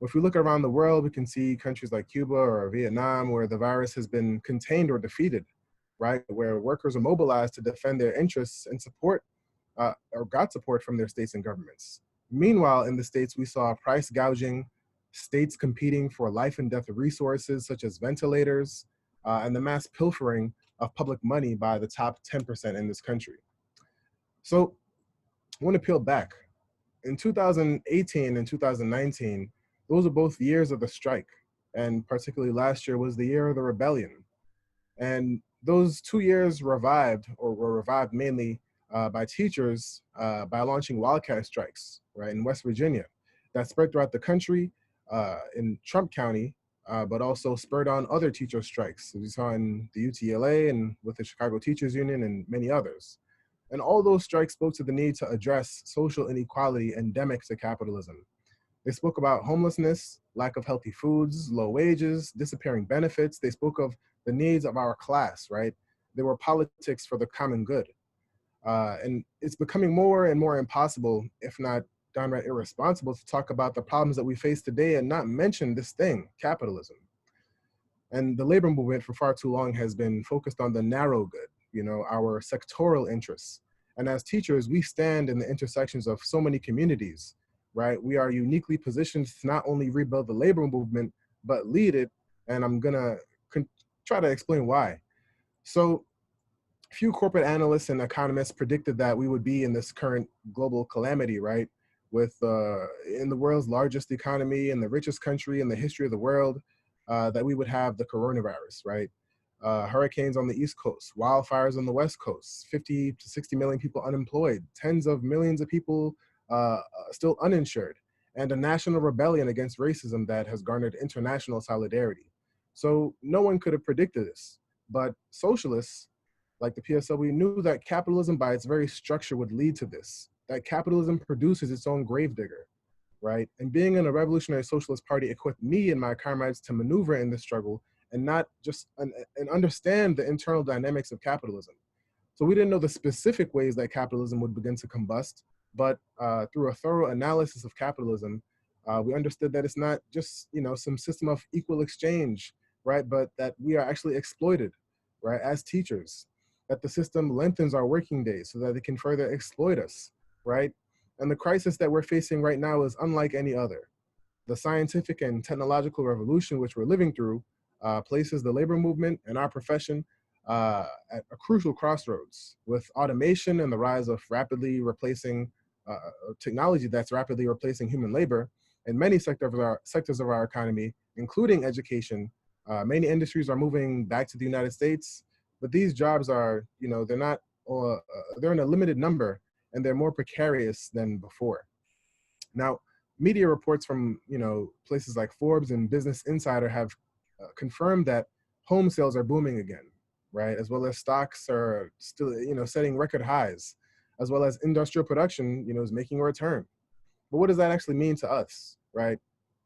I: If we look around the world, we can see countries like Cuba or Vietnam where the virus has been contained or defeated, right? Where workers are mobilized to defend their interests and support or got support from their states and governments. Meanwhile, in the States, we saw price gouging, states competing for life and death resources such as ventilators, and the mass pilfering of public money by the top 10% in this country. So I want to peel back. In 2018 and 2019, those are both years of the strike. And particularly last year was the year of the rebellion. And those 2 years were revived mainly by teachers by launching wildcat strikes, right, in West Virginia that spread throughout the country in Trump County, but also spurred on other teacher strikes, as we saw in the UTLA and with the Chicago Teachers Union and many others. And all those strikes spoke to the need to address social inequality endemic to capitalism. They spoke about homelessness, lack of healthy foods, low wages, disappearing benefits. They spoke of the needs of our class, right? They were politics for the common good. And it's becoming more and more impossible, if not downright irresponsible, to talk about the problems that we face today and not mention this thing, capitalism. And the labor movement for far too long has been focused on the narrow good, you know, our sectoral interests. And as teachers, we stand in the intersections of so many communities, right? We are uniquely positioned to not only rebuild the labor movement, but lead it. And I'm gonna try to explain why. So few corporate analysts and economists predicted that we would be in this current global calamity, right? With in the world's largest economy and the richest country in the history of the world, that we would have the coronavirus, right? hurricanes on the East Coast, wildfires on the West Coast, 50 to 60 million people unemployed, tens of millions of people still uninsured, and a national rebellion against racism that has garnered international solidarity. So no one could have predicted this, but socialists, like the PSL, we knew that capitalism by its very structure would lead to this, that capitalism produces its own gravedigger, right? And being in a revolutionary socialist party equipped me and my comrades to maneuver in this struggle and not just and understand the internal dynamics of capitalism. So we didn't know the specific ways that capitalism would begin to combust, but through a thorough analysis of capitalism, we understood that it's not just some system of equal exchange, right? But that we are actually exploited, right? As teachers, that the system lengthens our working days so that it can further exploit us, right? And the crisis that we're facing right now is unlike any other. The scientific and technological revolution which we're living through places the labor movement and our profession at a crucial crossroads, with automation and the rise of rapidly replacing technology that's rapidly replacing human labor in many sectors of our economy, including education. Many industries are moving back to the United States, but these jobs are, they're not, they're in a limited number, and they're more precarious than before. Now, media reports from places like Forbes and Business Insider have confirmed that home sales are booming again, right? As well as stocks are still setting record highs, as well as industrial production is making a return. But what does that actually mean to us, right?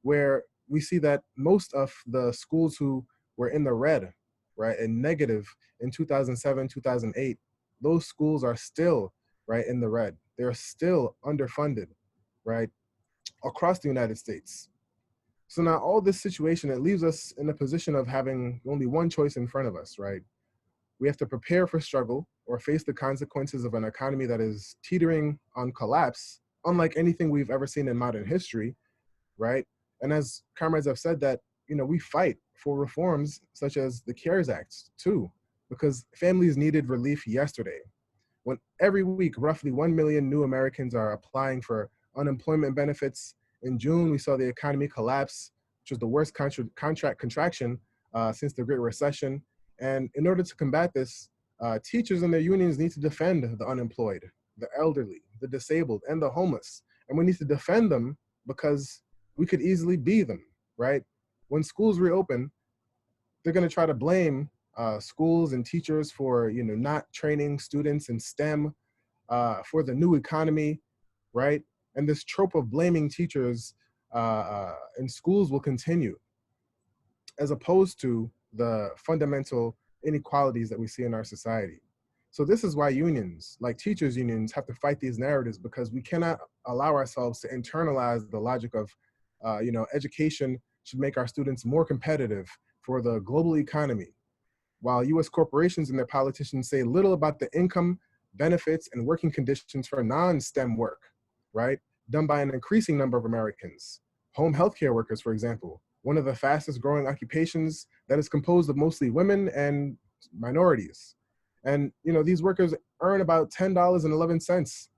I: Where we see that most of the schools who were in the red, right, and negative in 2007, 2008, those schools are still right in the red. They're still underfunded, right, across the United States. So now all this situation, it leaves us in a position of having only one choice in front of us, right? We have to prepare for struggle or face the consequences of an economy that is teetering on collapse, unlike anything we've ever seen in modern history, right? And as comrades have said that, we fight for reforms such as the CARES Act too, because families needed relief yesterday. When every week, roughly 1 million new Americans are applying for unemployment benefits. In June, we saw the economy collapse, which was the worst contract contraction since the Great Recession. And in order to combat this, teachers and their unions need to defend the unemployed, the elderly, the disabled, and the homeless. And we need to defend them because we could easily be them, right? When schools reopen, they're going to try to blame schools and teachers for not training students in STEM, for the new economy, right? And this trope of blaming teachers in schools will continue, as opposed to the fundamental inequalities that we see in our society. So this is why unions, like teachers unions, have to fight these narratives, because we cannot allow ourselves to internalize the logic of, education should make our students more competitive for the global economy, while US corporations and their politicians say little about the income, benefits, and working conditions for non-STEM work, right? Done by an increasing number of Americans. Home healthcare workers, for example, one of the fastest growing occupations that is composed of mostly women and minorities. And these workers earn about $10.11.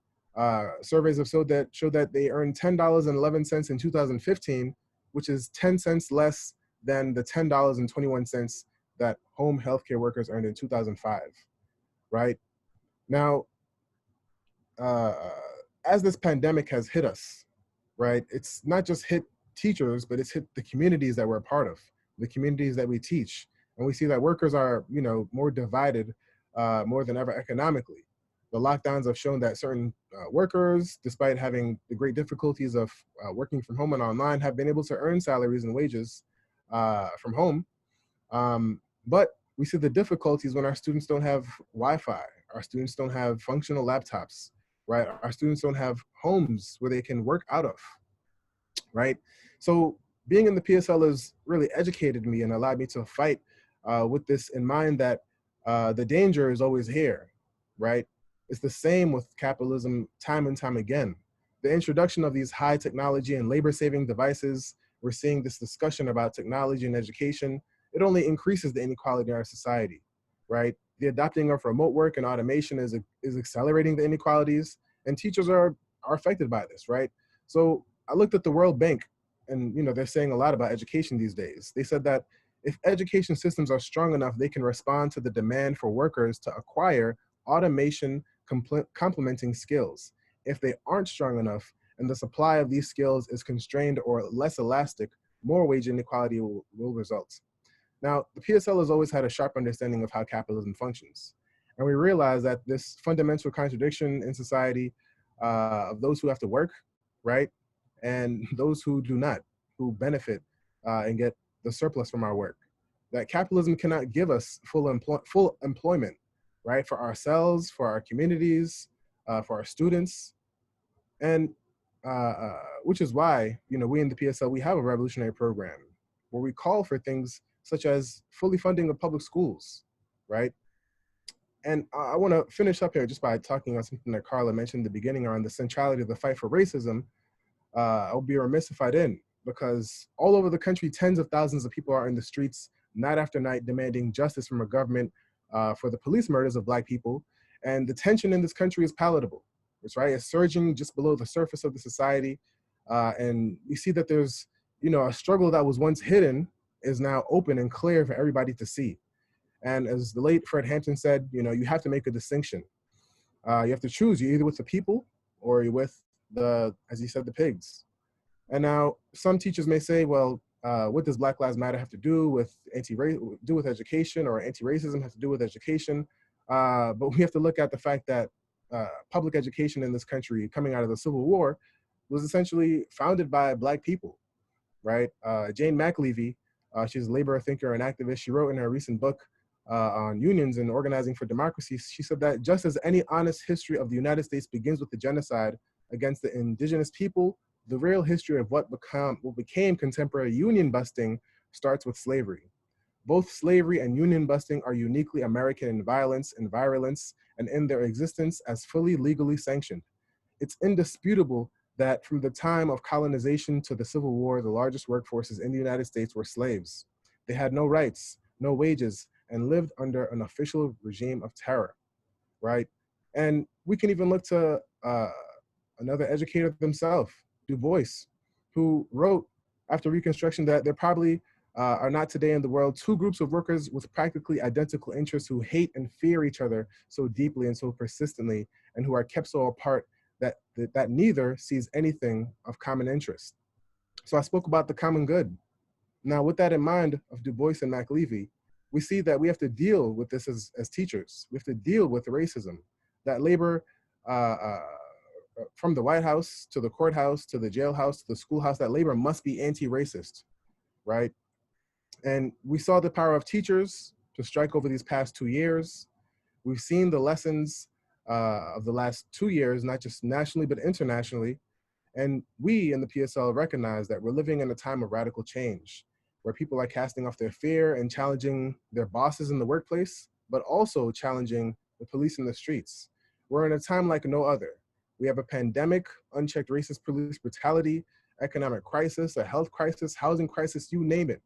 I: Surveys have showed that they earned $10.11 in 2015, which is 10 cents less than the $10.21 that home healthcare workers earned in 2005, right? Now, as this pandemic has hit us, right, it's not just hit teachers, but it's hit the communities that we're a part of, the communities that we teach. And we see that workers are, more divided more than ever economically. The lockdowns have shown that certain workers, despite having the great difficulties of working from home and online, have been able to earn salaries and wages from home. But we see the difficulties when our students don't have Wi-Fi, our students don't have functional laptops, right? Our students don't have homes where they can work out of, right? So being in the PSL has really educated me and allowed me to fight with this in mind, that the danger is always here, right? It's the same with capitalism time and time again. The introduction of these high technology and labor-saving devices, we're seeing this discussion about technology and education, it only increases the inequality in our society, right? The adopting of remote work and automation is accelerating the inequalities, and teachers are affected by this, right? So I looked at the World Bank, and they're saying a lot about education these days. They said that If education systems are strong enough, they can respond to the demand for workers to acquire automation complementing skills. If they aren't strong enough and the supply of these skills is constrained or less elastic, more wage inequality will result. Now, the PSL has always had a sharp understanding of how capitalism functions. And we realize that this fundamental contradiction in society of those who have to work, right, and those who do not, who benefit and get the surplus from our work, that capitalism cannot give us full employment, right, for ourselves, for our communities, for our students, and which is why, we in the PSL, we have a revolutionary program where we call for things such as fully funding of public schools, right? And I want to finish up here just by talking on something that Carla mentioned in the beginning around the centrality of the fight for racism. I'll be remiss if I didn't, because all over the country, tens of thousands of people are in the streets night after night demanding justice from a government for the police murders of Black people. And the tension in this country is palatable. It's right, it's surging just below the surface of the society. And you see that there's, a struggle that was once hidden is now open and clear for everybody to see. And as the late Fred Hampton said, you have to make a distinction. You have to choose. You're either with the people or you're with as he said, the pigs. And now some teachers may say, well, what does Black Lives Matter have to do with education, or anti-racism have to do with education? But we have to look at the fact that public education in this country coming out of the Civil War was essentially founded by Black people, right? Jane McAlevey, she's a labor thinker and activist. She wrote in her recent book on unions and organizing for democracy, she said that just as any honest history of the United States begins with the genocide against the indigenous people, the real history of what became contemporary union busting starts with slavery. Both slavery and union busting are uniquely American in violence and virulence, and in their existence as fully legally sanctioned. It's indisputable that from the time of colonization to the Civil War, the largest workforces in the United States were slaves. They had no rights, no wages, and lived under an official regime of terror, right? And we can even look to another educator himself, Du Bois, who wrote after Reconstruction that there probably are not today in the world two groups of workers with practically identical interests who hate and fear each other so deeply and so persistently, and who are kept so apart that neither sees anything of common interest. So I spoke about the common good. Now, with that in mind of Du Bois and McAlevey, we see that we have to deal with this as teachers. We have to deal with racism, that labor from the White House to the courthouse to the jailhouse to the schoolhouse, that labor must be anti-racist, right? And we saw the power of teachers to strike over these past 2 years. We've seen the lessons of the last 2 years, not just nationally, but internationally. And we in the PSL recognize that we're living in a time of radical change, where people are casting off their fear and challenging their bosses in the workplace, but also challenging the police in the streets. We're in a time like no other. We have a pandemic, unchecked racist police brutality, economic crisis, a health crisis, housing crisis, you name it.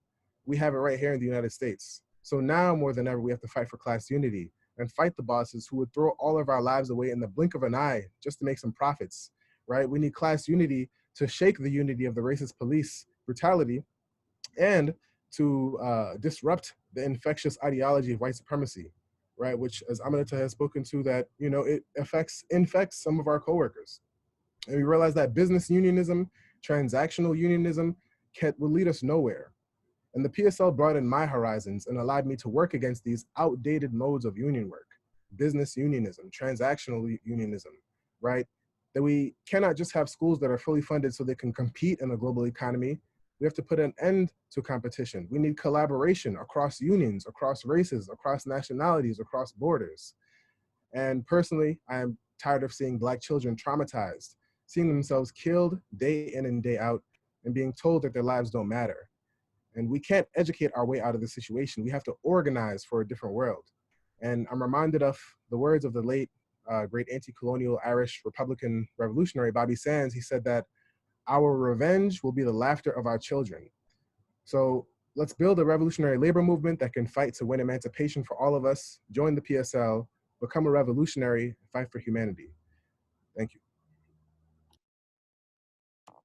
I: We have it right here in the United States. So now more than ever, we have to fight for class unity and fight the bosses who would throw all of our lives away in the blink of an eye just to make some profits, right? We need class unity to shake the unity of the racist police brutality and to disrupt the infectious ideology of white supremacy, right? Which, as Aminata has spoken to, that, it infects some of our coworkers. And we realize that business unionism, transactional unionism will lead us nowhere. And the PSL broadened my horizons and allowed me to work against these outdated modes of union work, business unionism, transactional unionism, right? That we cannot just have schools that are fully funded so they can compete in a global economy. We have to put an end to competition. We need collaboration across unions, across races, across nationalities, across borders. And personally, I am tired of seeing Black children traumatized, seeing themselves killed day in and day out, and being told that their lives don't matter. And we can't educate our way out of this situation. We have to organize for a different world. And I'm reminded of the words of the late, great anti-colonial Irish Republican revolutionary, Bobby Sands. He said that our revenge will be the laughter of our children. So let's build a revolutionary labor movement that can fight to win emancipation for all of us, join the PSL, become a revolutionary, fight for humanity. Thank you.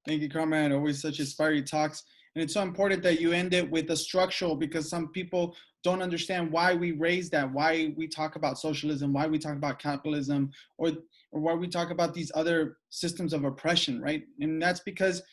A: Thank you, Comrade. Always such inspiring talks. And it's so important that you end it with the structural, because some people don't understand why we raise that, why we talk about socialism, why we talk about capitalism, or why we talk about these other systems of oppression, right? And that's because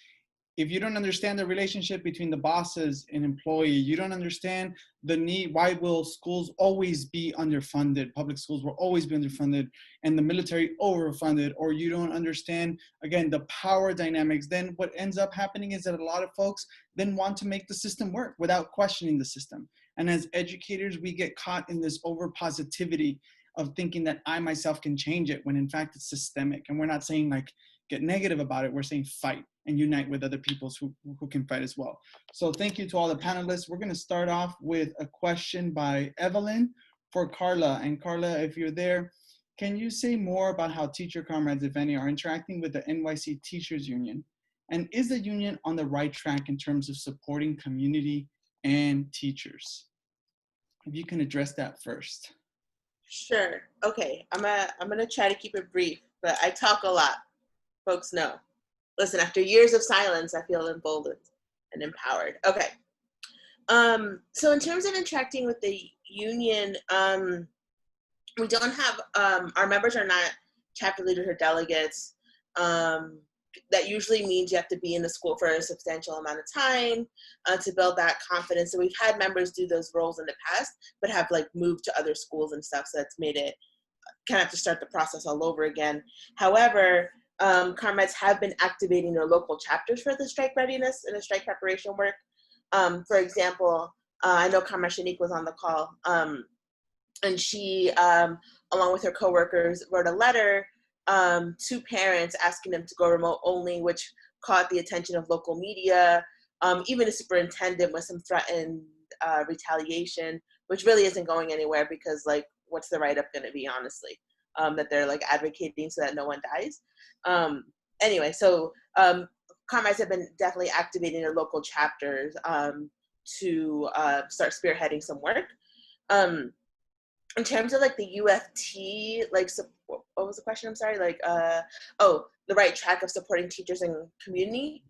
A: if you don't understand the relationship between the bosses and employee, you don't understand the need, why will schools always be underfunded? Public schools will always be underfunded and the military overfunded, or you don't understand, again, the power dynamics, then what ends up happening is that a lot of folks then want to make the system work without questioning the system. And as educators, we get caught in this over positivity of thinking that I myself can change it, when in fact it's systemic. And we're not saying like, get negative about it, we're saying fight and unite with other peoples who can fight as well. So thank you to all the panelists. We're gonna start off with a question by Evelyn for Carla. And Carla, if you're there, can you say more about how teacher comrades, if any, are interacting with the NYC Teachers Union? And is the union on the right track in terms of supporting community and teachers? If you can address that first.
B: Sure. Okay. I'm gonna try to keep it brief, but I talk a lot. Folks know. Listen, after years of silence, I feel emboldened and empowered. Okay. So in terms of interacting with the union, we don't have, our members are not chapter leaders or delegates. That usually means you have to be in the school for a substantial amount of time to build that confidence. So we've had members do those roles in the past, but have like moved to other schools and stuff. So that's made it kind of have to start the process all over again. However, comrades have been activating their local chapters for the strike readiness and the strike preparation work. For example, I know Comrade Shanique was on the call, and she, along with her coworkers, wrote a letter to parents asking them to go remote only, which caught the attention of local media, even the superintendent with some threatened retaliation, which really isn't going anywhere because, like, what's the write-up going to be, honestly? That they're like advocating so that no one dies. Anyway, so comrades have been definitely activating their local chapters to start spearheading some work. In terms of like the UFT, like, what was the question? I'm sorry. Like, oh, the right track of supporting teachers and community.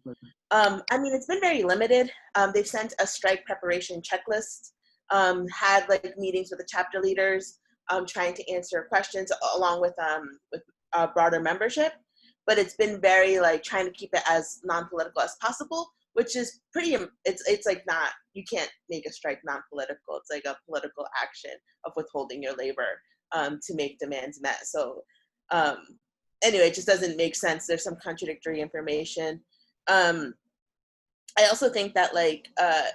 B: I mean, it's been very limited. They've sent a strike preparation checklist, had like meetings with the chapter leaders, trying to answer questions along with broader membership, but it's been very like trying to keep it as non-political as possible, which is pretty, it's like not, you can't make a strike non-political. It's like a political action of withholding your labor to make demands met. So anyway, it just doesn't make sense. There's some contradictory information. I also think that like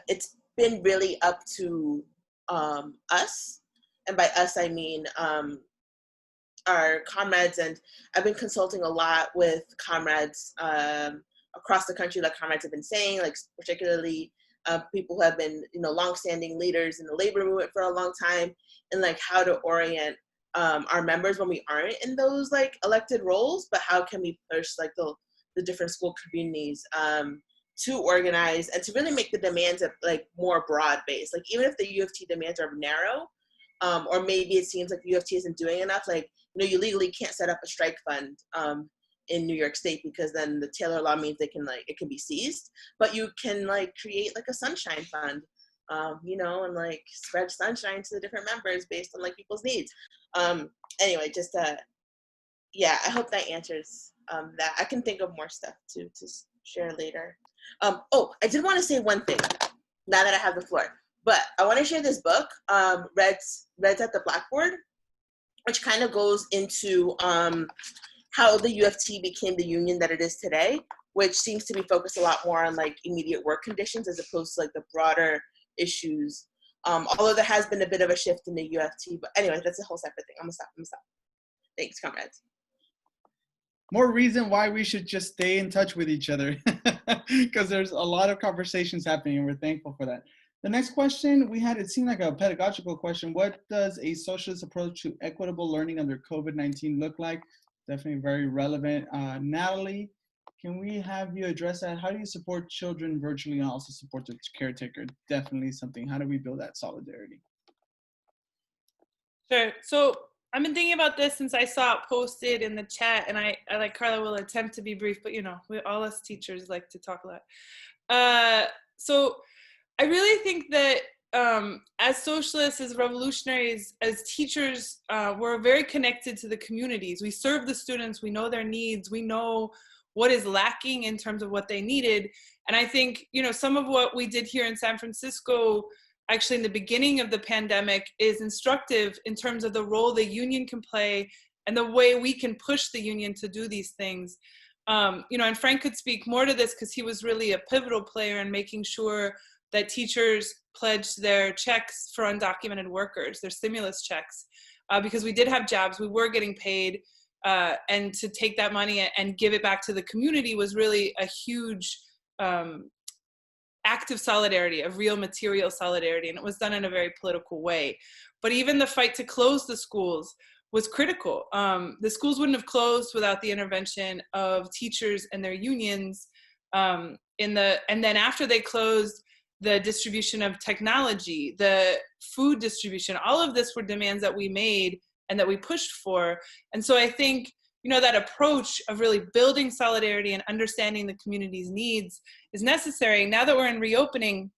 B: it's been really up to us, and by us I mean our comrades, and I've been consulting a lot with comrades across the country, like comrades have been saying, like particularly people who have been, you know, longstanding leaders in the labor movement for a long time, and like how to orient our members when we aren't in those like elected roles, but how can we push like the different school communities to organize and to really make the demands like more broad based. Like even if the UFT demands are narrow, or maybe it seems like the UFT isn't doing enough, like, you know, you legally can't set up a strike fund in New York State because then the Taylor law means they can like, it can be seized, but you can like create like a sunshine fund, you know, and like spread sunshine to the different members based on like people's needs. Anyway, just yeah, I hope that answers that. I can think of more stuff to share later. Oh, I did want to say one thing now that I have the floor, but I want to share this book, Reds at the Blackboard, which kind of goes into how the UFT became the union that it is today, which seems to be focused a lot more on like immediate work conditions as opposed to like the broader issues. Although there has been a bit of a shift in the UFT, but anyway, that's a whole separate thing. I'm gonna stop. Thanks, comrades.
A: More reason why we should just stay in touch with each other, because there's a lot of conversations happening and we're thankful for that. The next question we had, it seemed like a pedagogical question. What does a socialist approach to equitable learning under COVID-19 look like? Definitely very relevant. Natalie, can we have you address that? How do you support children virtually and also support the caretaker? Definitely something. How do we build that solidarity?
C: Sure. So I've been thinking about this since I saw it posted in the chat, and I like Carla will attempt to be brief, but you know, all us teachers like to talk a lot. So I really think that as socialists, as revolutionaries, as teachers, we're very connected to the communities. We serve the students, we know their needs, we know what is lacking in terms of what they needed. And I think, some of what we did here in San Francisco, actually in the beginning of the pandemic, is instructive in terms of the role the union can play and the way we can push the union to do these things. And Frank could speak more to this because he was really a pivotal player in making sure that teachers pledged their checks for undocumented workers, their stimulus checks, because we did have jobs, we were getting paid, and to take that money and give it back to the community was really a huge act of solidarity, of real material solidarity, and it was done in a very political way. But even the fight to close the schools was critical. The schools wouldn't have closed without the intervention of teachers and their unions. And then after they closed, the distribution of technology, the food distribution, all of this were demands that we made and that we pushed for. And so I think, that approach of really building solidarity and understanding the community's needs is necessary. Now that we're in reopening,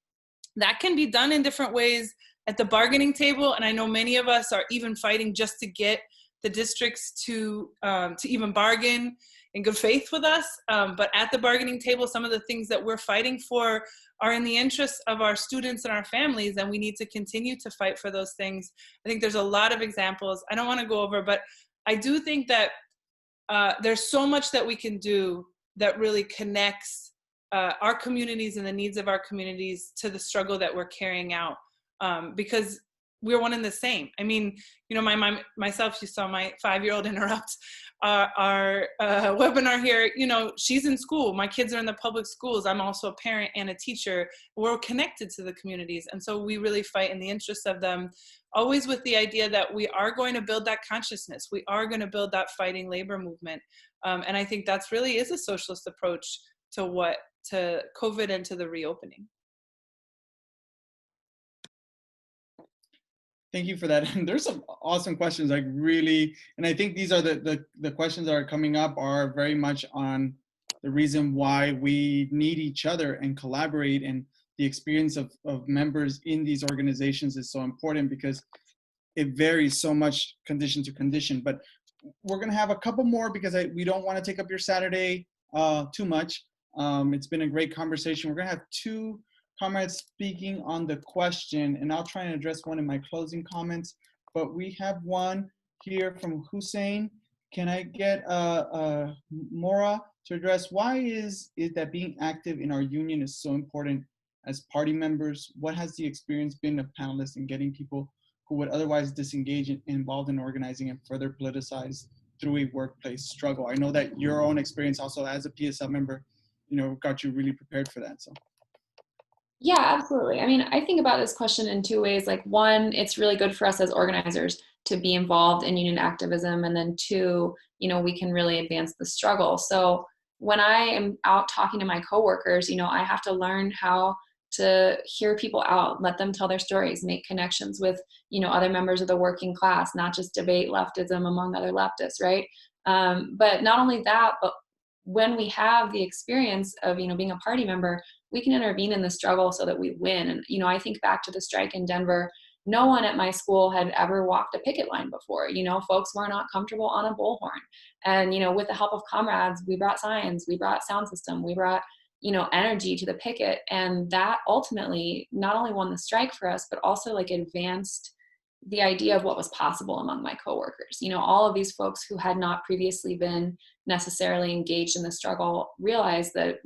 C: that can be done in different ways at the bargaining table. And I know many of us are even fighting just to get the districts to even bargain in good faith with us. But at the bargaining table, some of the things that we're fighting for are in the interests of our students and our families, and we need to continue to fight for those things. I think there's a lot of examples. I don't want to go over, but I do think that there's so much that we can do that really connects our communities and the needs of our communities to the struggle that we're carrying out, because we're one and the same. I mean, my mom, myself, you saw my 5-year-old interrupt our webinar here. She's in school. My kids are in the public schools. I'm also a parent and a teacher. We're connected to the communities. And so we really fight in the interests of them, always with the idea that we are going to build that consciousness. We are going to build that fighting labor movement. And I think that's really is a socialist approach to COVID and to the reopening.
A: Thank you for that. And there's some awesome questions, and I think these are the questions that are coming up are very much on the reason why we need each other and collaborate, and the experience of members in these organizations is so important because it varies so much condition to condition. But we're gonna have a couple more because we don't wanna take up your Saturday too much. It's been a great conversation. We're gonna have 2 comrades speaking on the question, and I'll try and address one in my closing comments. But we have one here from Hussein. Can I get Mora to address why is it that being active in our union is so important as party members? What has the experience been of panelists in getting people who would otherwise disengage involved in organizing and further politicized through a workplace struggle? I know that your own experience also as a PSL member, got you really prepared for that. So.
H: Yeah, absolutely. I mean, I think about this question in 2 ways. Like, one, it's really good for us as organizers to be involved in union activism. And then 2, we can really advance the struggle. So when I am out talking to my coworkers, I have to learn how to hear people out, let them tell their stories, make connections with, other members of the working class, not just debate leftism among other leftists, right? But not only that, but when we have the experience of, being a party member, we can intervene in the struggle so that we win. And, I think back to the strike in Denver, no one at my school had ever walked a picket line before. Folks were not comfortable on a bullhorn. And, with the help of comrades, we brought signs, we brought sound system, we brought, energy to the picket. And that ultimately not only won the strike for us, but also advanced the idea of what was possible among my coworkers. All of these folks who had not previously been necessarily engaged in the struggle realized that,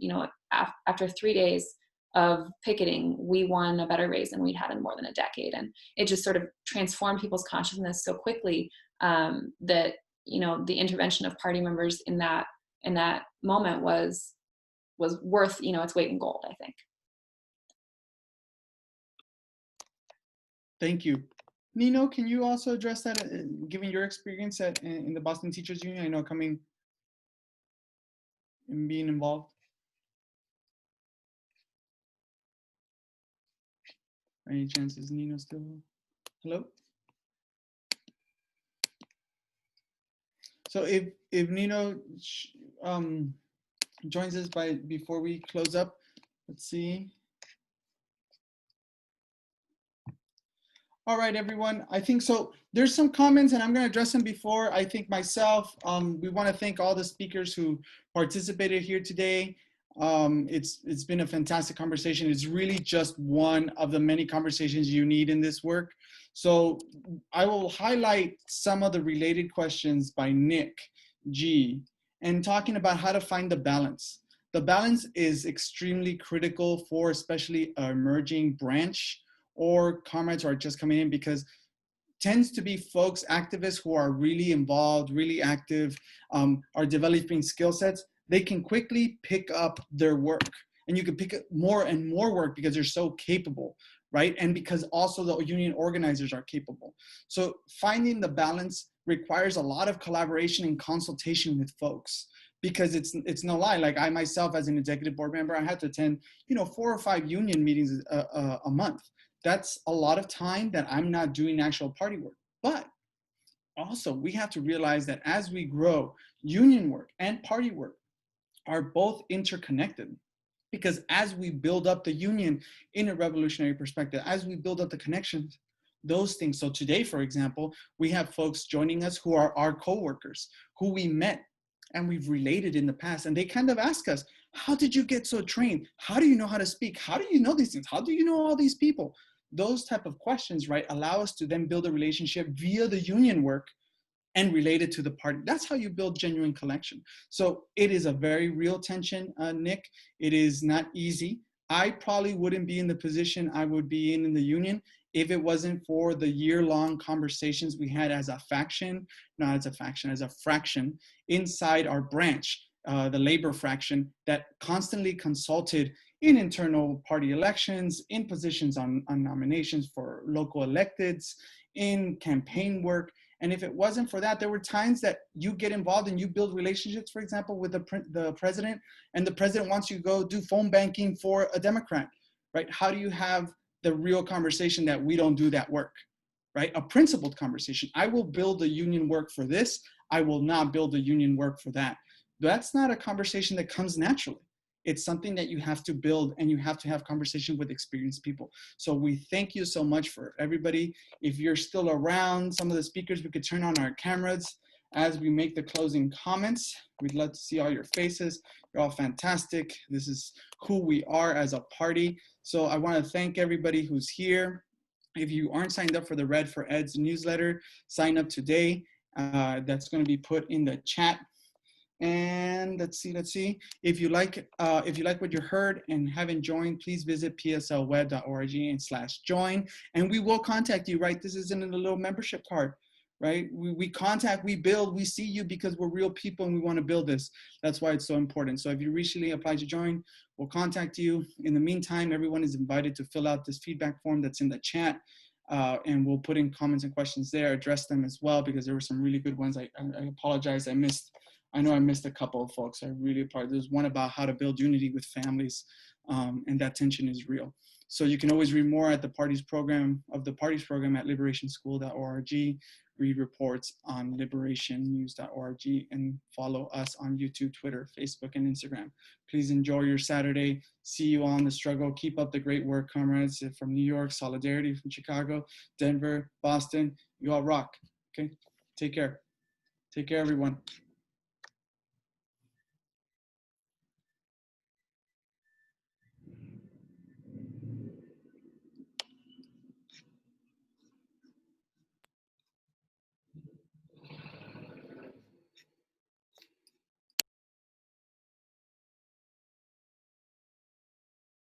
H: after 3 days of picketing, we won a better raise than we'd had in more than a decade. And it just sort of transformed people's consciousness so quickly that, the intervention of party members in that moment was worth, its weight in gold, I think.
A: Thank you. Nino, can you also address that, given your experience in the Boston Teachers Union? I know coming and being involved. Any chance is Nino still? Hello? So if Nino joins us before we close up, let's see. All right, everyone. I think so. There's some comments, and I'm going to address them before I think myself. We want to thank all the speakers who participated here today. It's been a fantastic conversation. It's really just one of the many conversations you need in this work. So I will highlight some of the related questions by Nick G, and talking about how to find the balance. The balance is extremely critical for especially an emerging branch or comrades who are just coming in, because tends to be folks, activists who are really involved, really active, are developing skill sets. They can quickly pick up their work, and you can pick up more and more work because they're so capable, right? And because also the union organizers are capable. So finding the balance requires a lot of collaboration and consultation with folks, because it's no lie. Like I myself, as an executive board member, I had to attend 4 or 5 union meetings a month. That's a lot of time that I'm not doing actual party work. But also we have to realize that as we grow, union work and party work are both interconnected. Because as we build up the union in a revolutionary perspective, as we build up the connections, those things. So today, for example, we have folks joining us who are our coworkers, who we met and we've related in the past. And they kind of ask us, how did you get so trained? How do you know how to speak? How do you know these things? How do you know all these people? Those type of questions, right, allow us to then build a relationship via the union work and related to the party. That's how you build genuine connection. So it is a very real tension, Nick. It is not easy. I probably wouldn't be in the position I would be in the union if it wasn't for the year-long conversations we had as a faction, not as a faction, as a fraction inside our branch, the labor fraction, that constantly consulted in internal party elections, in positions on nominations for local electeds, in campaign work. And if it wasn't for that, there were times that you get involved and you build relationships, for example, with the president, and the president wants you to go do phone banking for a Democrat, right? How do you have the real conversation that we don't do that work, right? A principled conversation. I will build the union work for this. I will not build the union work for that. That's not a conversation that comes naturally. It's something that you have to build, and you have to have conversation with experienced people. So we thank you so much for everybody. If you're still around, some of the speakers, we could turn on our cameras as we make the closing comments. We'd love to see all your faces. You're all fantastic. This is who we are as a party. So I want to thank everybody who's here. If you aren't signed up for the Red for Ed's newsletter, sign up today. That's going to be put in the chat. And let's see. If you like what you heard and haven't joined, please visit pslweb.org/join, and we will contact you, right? This isn't a little membership card, right? We contact, we build, we see you because we're real people and we want to build this. That's why it's so important. So if you recently applied to join, we'll contact you. In the meantime, everyone is invited to fill out this feedback form that's in the chat. And we'll put in comments and questions there, address them as well, because there were some really good ones. I apologize, I know I missed a couple of folks. I really apologize. There's one about how to build unity with families, and that tension is real. So you can always read more at the parties program at liberationschool.org, read reports on liberationnews.org, and follow us on YouTube, Twitter, Facebook, and Instagram. Please enjoy your Saturday. See you on the struggle. Keep up the great work, comrades from New York, Solidarity from Chicago, Denver, Boston. You all rock, okay? Take care. Take care, everyone.